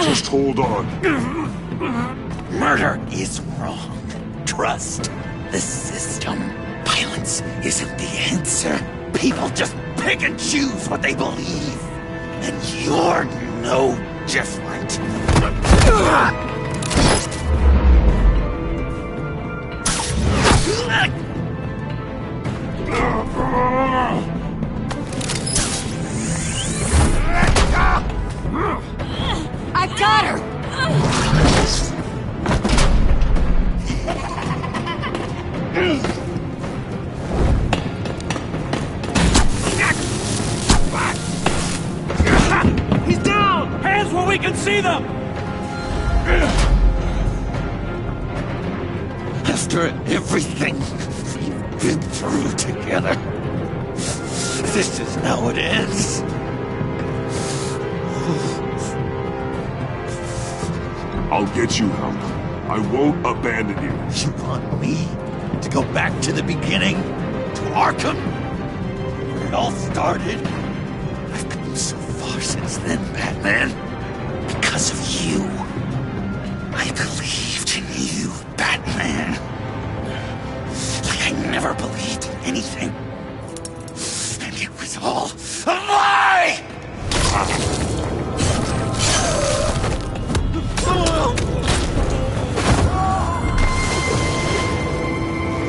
Just hold on. Murder is wrong. Trust the system. Violence isn't the answer. People just pick and choose what they believe. And you're no different. I got her! He's down! Hands where we can see them! After everything we've been through together, this is how it ends. I'll get you help. I won't abandon you. You want me to go back to the beginning? To Arkham? Where it all started? I've come so far since then, Batman. Because of you. I believed in you, Batman. Like I never believed in anything. And it was all a lie!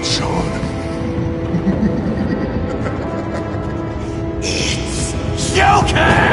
John. It's Joker!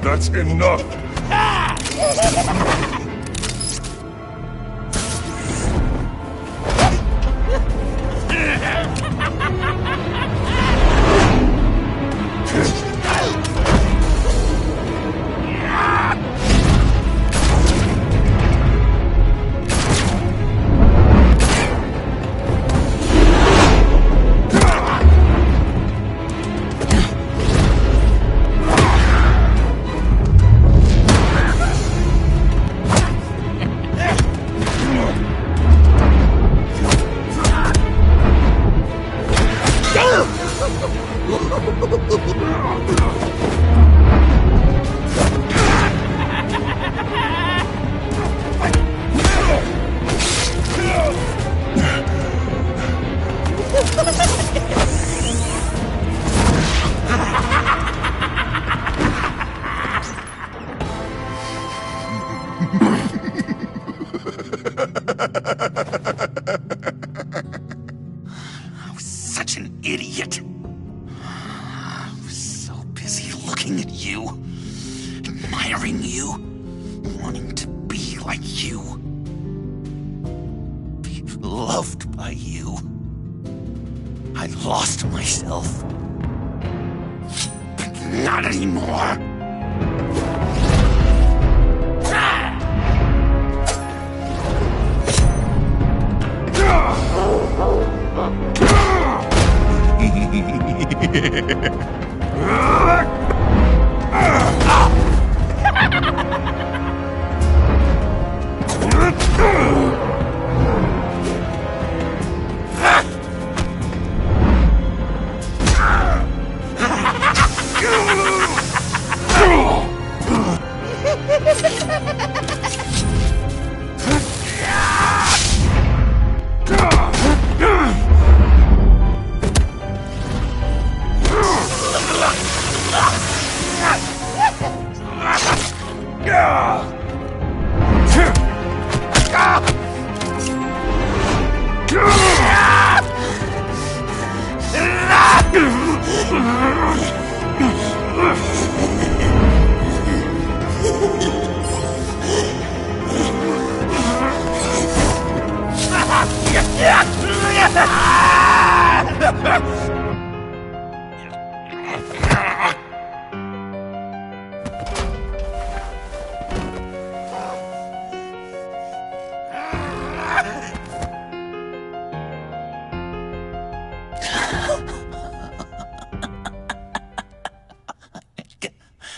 That's enough. I was such an idiot. I was so busy looking at you, admiring you, wanting to be like you, be loved by you. I lost myself. But not anymore.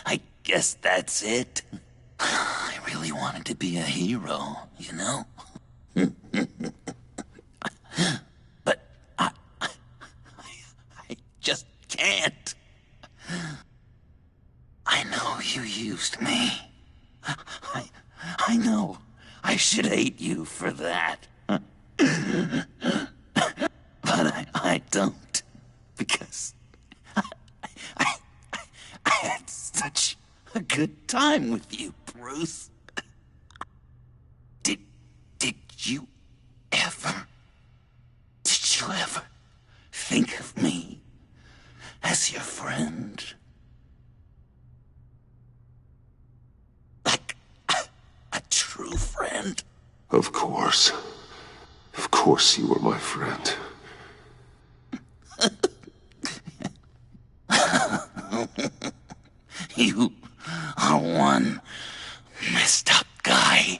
I guess that's it. I really wanted to be a hero, you know? But I just can't. I know you used me. I know I should hate you for that. But I don't. Because I had such a good time with you, Bruce. Did you ever think of me as your friend? Like a true friend? Of course. Of course you were my friend. You are one messed up guy.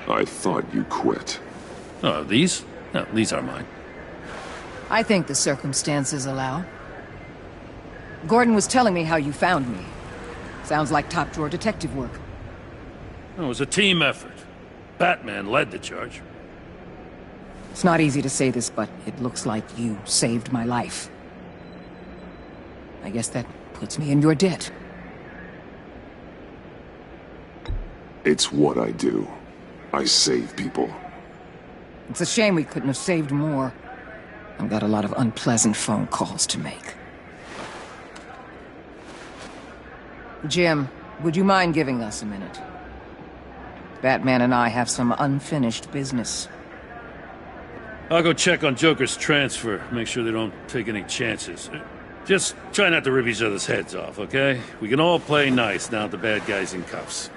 I thought you quit. Oh, these? No, these are mine. I think the circumstances allow. Gordon was telling me how you found me. Sounds like top-drawer detective work. It was a team effort. Batman led the charge. It's not easy to say this, but it looks like you saved my life. I guess that puts me in your debt. It's what I do. I save people. It's a shame we couldn't have saved more. I've got a lot of unpleasant phone calls to make. Jim, would you mind giving us a minute? Batman and I have some unfinished business. I'll go check on Joker's transfer, make sure they don't take any chances. Just try not to rip each other's heads off, okay? We can all play nice now that the bad guy's in cuffs.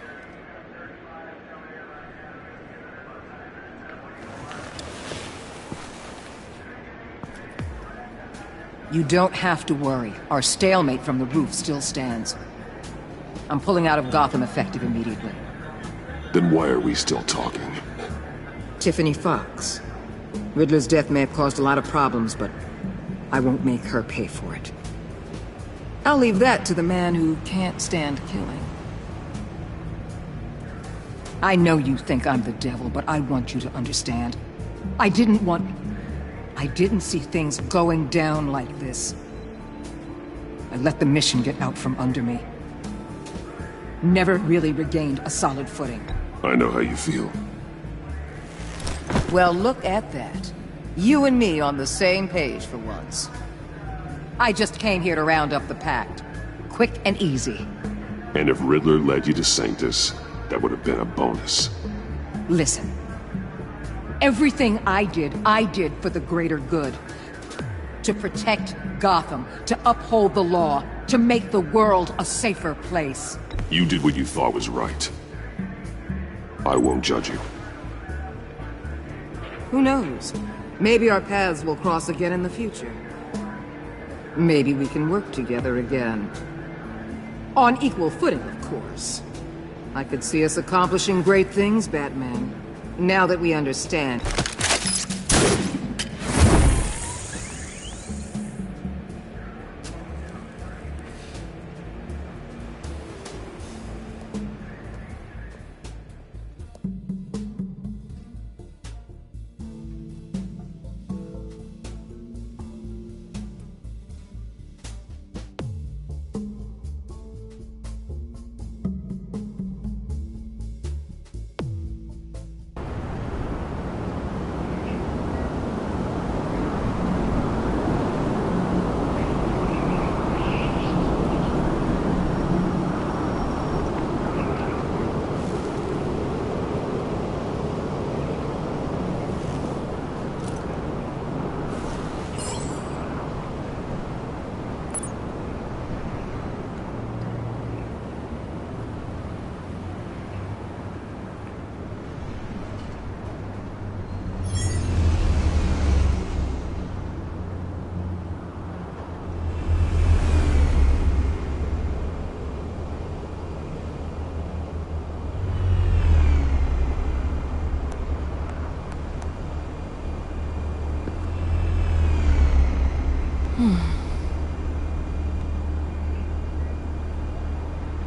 You don't have to worry. Our stalemate from the roof still stands. I'm pulling out of Gotham effective immediately. Then why are we still talking? Tiffany Fox. Riddler's death may have caused a lot of problems, but I won't make her pay for it. I'll leave that to the man who can't stand killing. I know you think I'm the devil, but I want you to understand. I didn't see things going down like this. I let the mission get out from under me. Never really regained a solid footing. I know how you feel. Well, look at that. You and me on the same page for once. I just came here to round up the pact. Quick and easy. And if Riddler led you to Sanctus, that would have been a bonus. Listen. Everything I did for the greater good. To protect Gotham, to uphold the law, to make the world a safer place. You did what you thought was right. I won't judge you. Who knows? Maybe our paths will cross again in the future. Maybe we can work together again. On equal footing, of course. I could see us accomplishing great things, Batman. Now that we understand.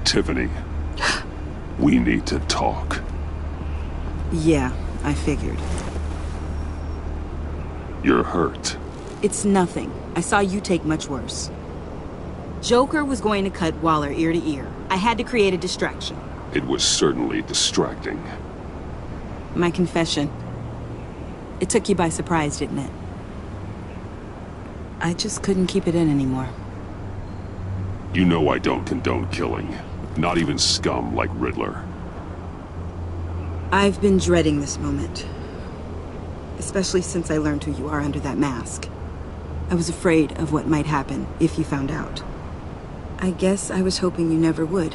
Tiffany, we need to talk. Yeah, I figured. You're hurt. It's nothing. I saw you take much worse. Joker was going to cut Waller ear to ear. I had to create a distraction. It was certainly distracting. My confession. It took you by surprise, didn't it? I just couldn't keep it in anymore. You know I don't condone killing. Not even scum like Riddler. I've been dreading this moment. Especially since I learned who you are under that mask. I was afraid of what might happen if you found out. I guess I was hoping you never would.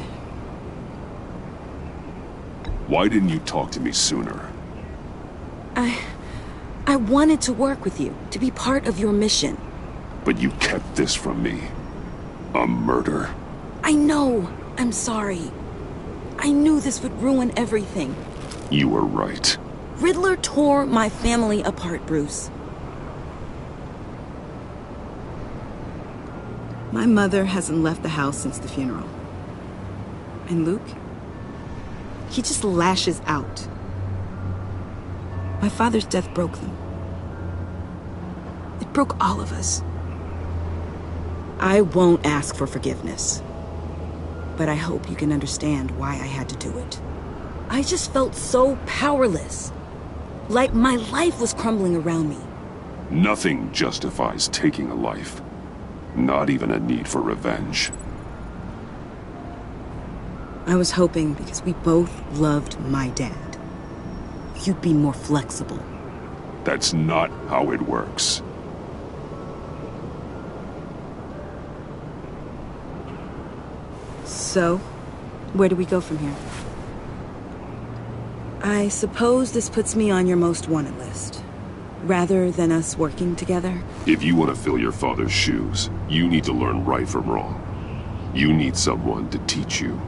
Why didn't you talk to me sooner? I wanted to work with you, to be part of your mission. But you kept this from me. A murder? I know. I'm sorry. I knew this would ruin everything. You were right. Riddler tore my family apart, Bruce. My mother hasn't left the house since the funeral. And Luke? He just lashes out. My father's death broke them. It broke all of us. I won't ask for forgiveness. But I hope you can understand why I had to do it. I just felt so powerless. Like my life was crumbling around me. Nothing justifies taking a life. Not even a need for revenge. I was hoping because we both loved my dad, you'd be more flexible. That's not how it works. So, where do we go from here? I suppose this puts me on your most wanted list. rather than us working together? If you want to fill your father's shoes, you need to learn right from wrong. You need someone to teach you.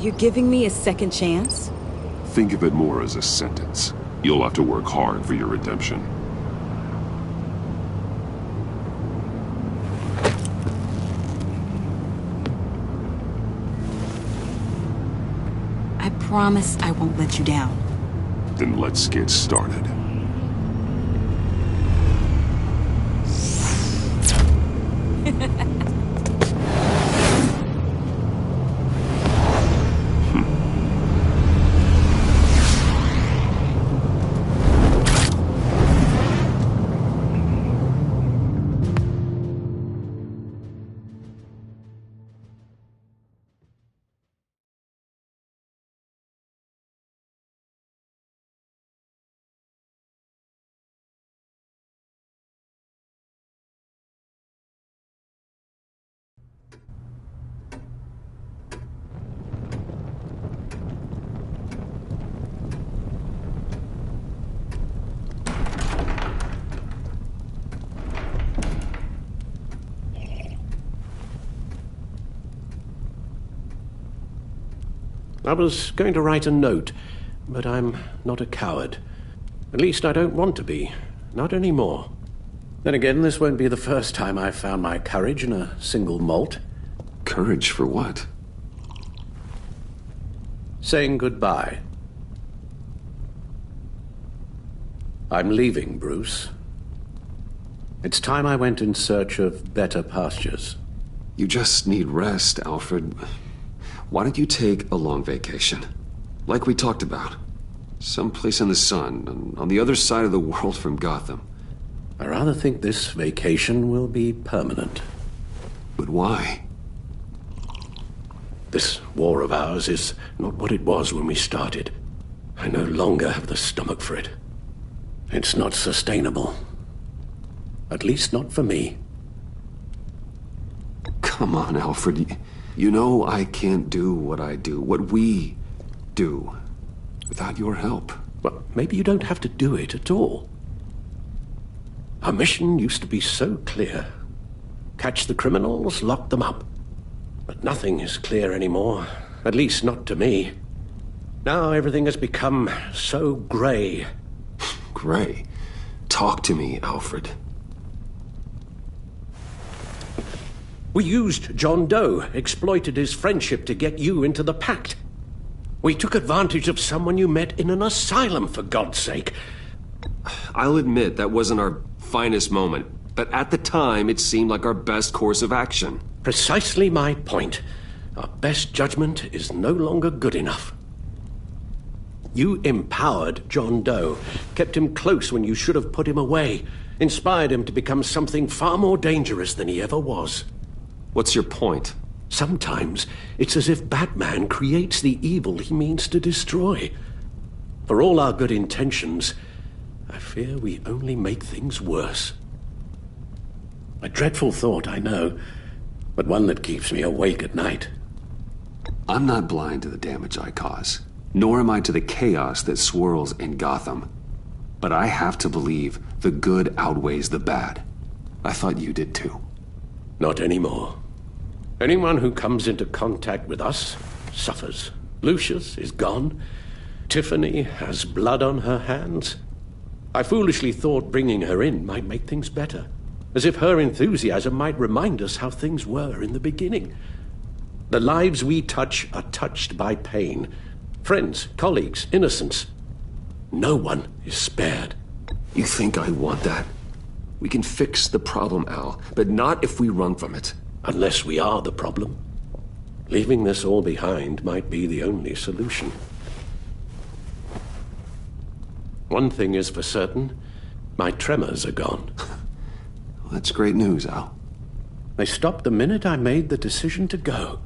You're giving me a second chance? Think of it more as a sentence. You'll have to work hard for your redemption. I promise I won't let you down. Then let's get started. I was going to write a note, but I'm not a coward. At least I don't want to be. Not anymore. Then again, this won't be the first time I've found my courage in a single malt. Courage for what? Saying goodbye. I'm leaving, Bruce. It's time I went in search of better pastures. You just need rest, Alfred. Why don't you take a long vacation? Like we talked about. Someplace in the sun, on the other side of the world from Gotham. I rather think this vacation will be permanent. But why? This war of ours is not what it was when we started. I no longer have the stomach for it. It's not sustainable. At least not for me. Come on, Alfred. You know I can't do what I do, what we do, without your help. Well, maybe you don't have to do it at all. Our mission used to be so clear. Catch the criminals, lock them up. But nothing is clear anymore, at least not to me. Now everything has become so grey. Grey? Talk to me, Alfred. We used John Doe, exploited his friendship to get you into the pact. We took advantage of someone you met in an asylum, for God's sake. I'll admit that wasn't our finest moment, but at the time it seemed like our best course of action. Precisely my point. Our best judgment is no longer good enough. You empowered John Doe, kept him close when you should have put him away, inspired him to become something far more dangerous than he ever was. What's your point? Sometimes it's as if Batman creates the evil he means to destroy. For all our good intentions, I fear we only make things worse. A dreadful thought, I know, but one that keeps me awake at night. I'm not blind to the damage I cause, nor am I to the chaos that swirls in Gotham. But I have to believe the good outweighs the bad. I thought you did too. Not anymore. Anyone who comes into contact with us suffers. Lucius is gone. Tiffany has blood on her hands. I foolishly thought bringing her in might make things better, as if her enthusiasm might remind us how things were in the beginning. The lives we touch are touched by pain. Friends, colleagues, innocents. No one is spared. You think I want that? We can fix the problem, Al, but not if we run from it. Unless we are the problem. Leaving this all behind might be the only solution. One thing is for certain, my tremors are gone. Well, that's great news, Al. They stopped the minute I made the decision to go.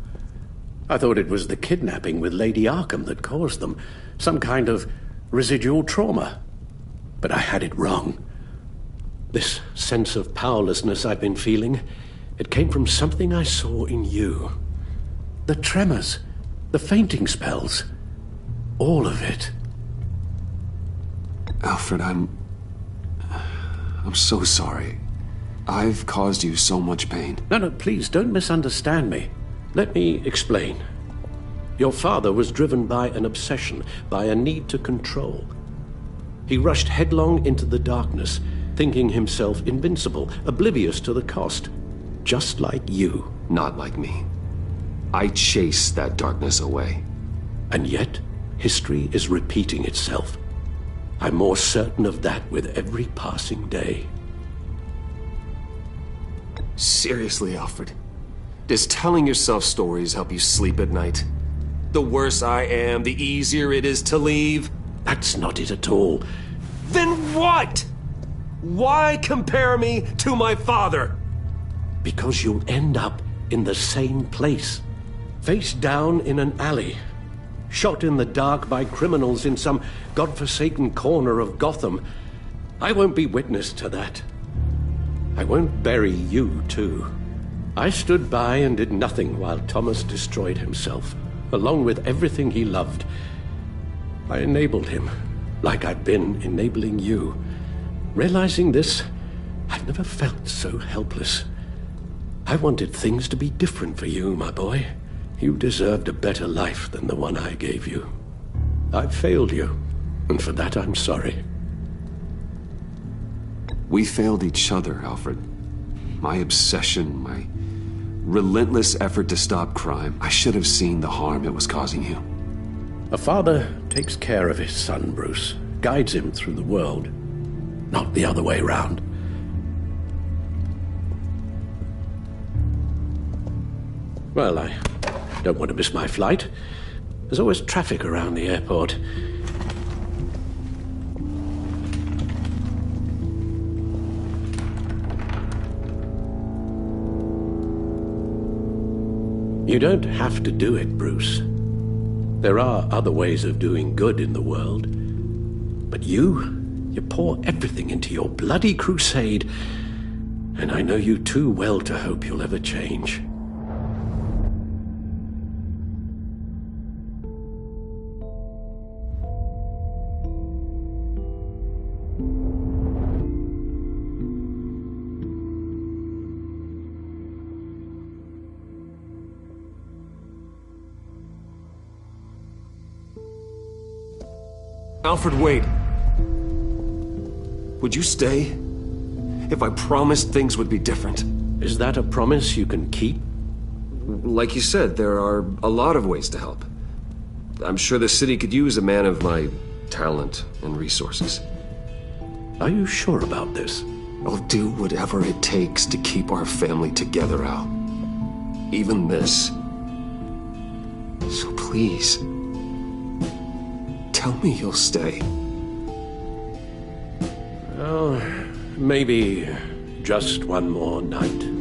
I thought it was the kidnapping with Lady Arkham that caused them, some kind of residual trauma. But I had it wrong. This sense of powerlessness I've been feeling, it came from something I saw in you. The tremors, the fainting spells, all of it. Alfred, I'm so sorry. I've caused you so much pain. No, please, don't misunderstand me. Let me explain. Your father was driven by an obsession, by a need to control. He rushed headlong into the darkness, thinking himself invincible, oblivious to the cost. Just like you. Not like me. I chased that darkness away. And yet, history is repeating itself. I'm more certain of that with every passing day. Seriously, Alfred? Does telling yourself stories help you sleep at night? The worse I am, the easier it is to leave? That's not it at all. Then what? Why compare me to my father? Because you'll end up in the same place. Face down in an alley. Shot in the dark by criminals in some godforsaken corner of Gotham. I won't be witness to that. I won't bury you, too. I stood by and did nothing while Thomas destroyed himself, along with everything he loved. I enabled him, like I've been enabling you. Realizing this, I've never felt so helpless. I wanted things to be different for you, my boy. You deserved a better life than the one I gave you. I failed you, and for that I'm sorry. We failed each other, Alfred. My obsession, my relentless effort to stop crime. I should have seen the harm it was causing you. A father takes care of his son, Bruce. Guides him through the world. Not the other way round. Well, I don't want to miss my flight. There's always traffic around the airport. You don't have to do it, Bruce. There are other ways of doing good in the world. But you pour everything into your bloody crusade, and I know you too well to hope you'll ever change. Alfred, wait. Would you stay? If I promised things would be different. Is that a promise you can keep? Like you said, there are a lot of ways to help. I'm sure the city could use a man of my talent and resources. Are you sure about this? I'll do whatever it takes to keep our family together, Al. Even this. So please, tell me you'll stay. Well, maybe just one more night.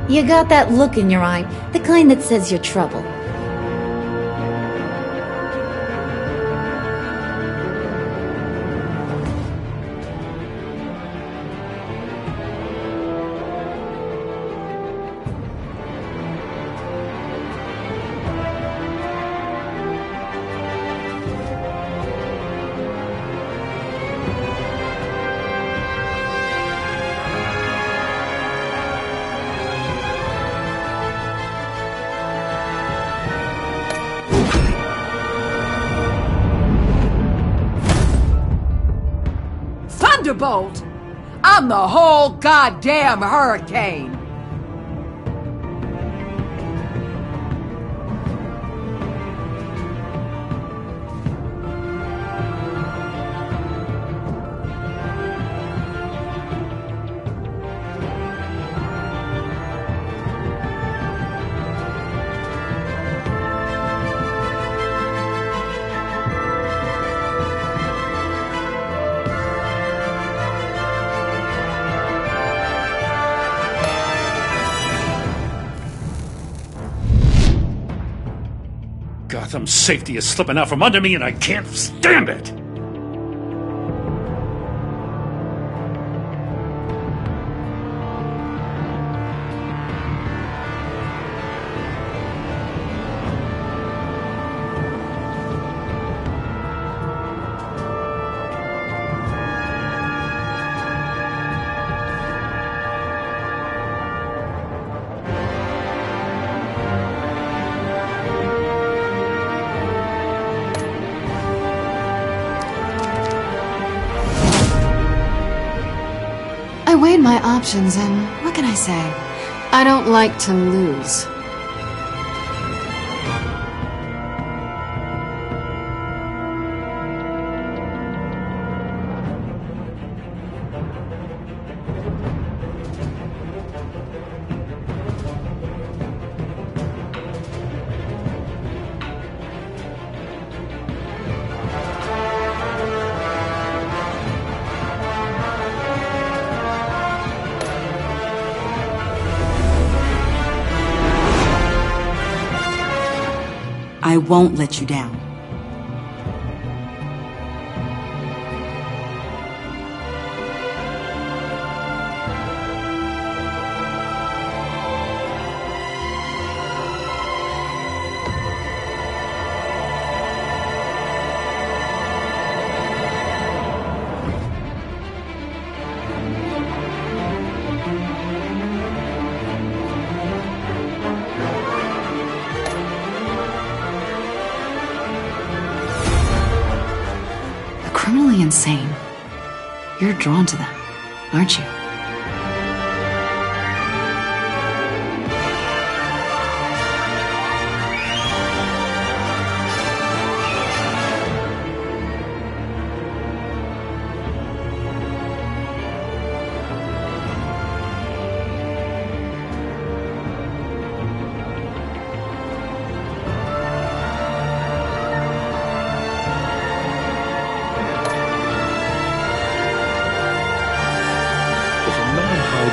You got that look in your eye, the kind that says you're trouble. Thunderbolt! I'm the whole goddamn hurricane! Some safety is slipping out from under me and I can't stand it! I weighed my options, and what can I say? I don't like to lose. I won't let you down. Criminally insane. You're drawn to them, aren't you?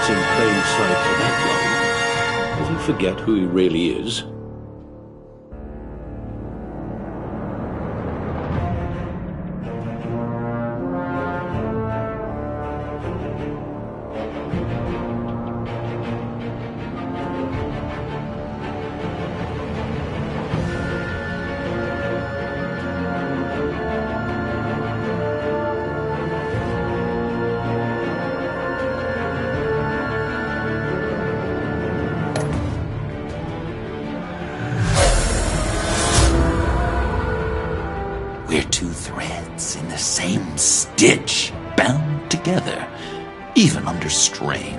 In plain sight for that long, does he forget who he really is? We're two threads in the same stitch, bound together, even under strain.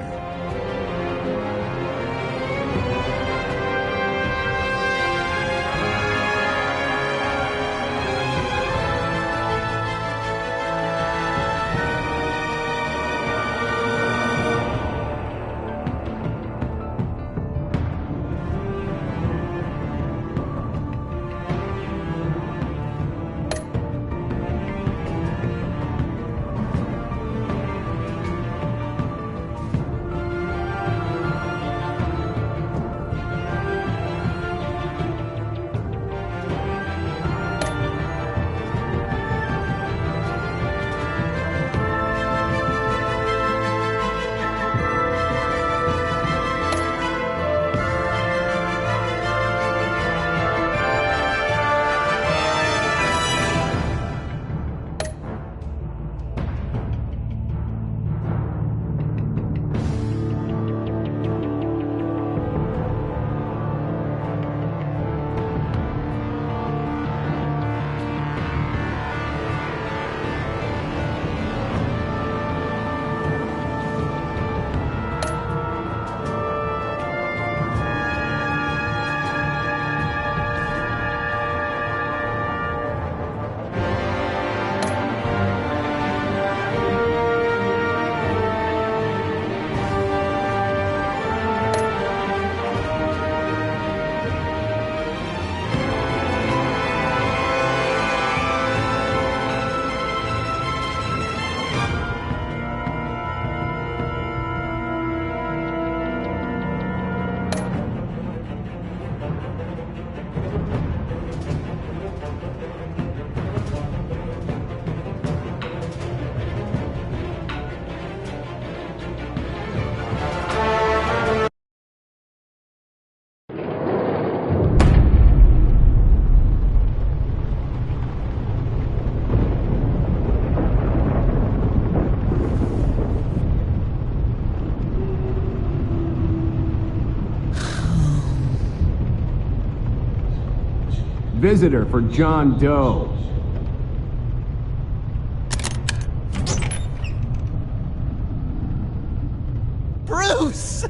Visitor for John Doe. Bruce!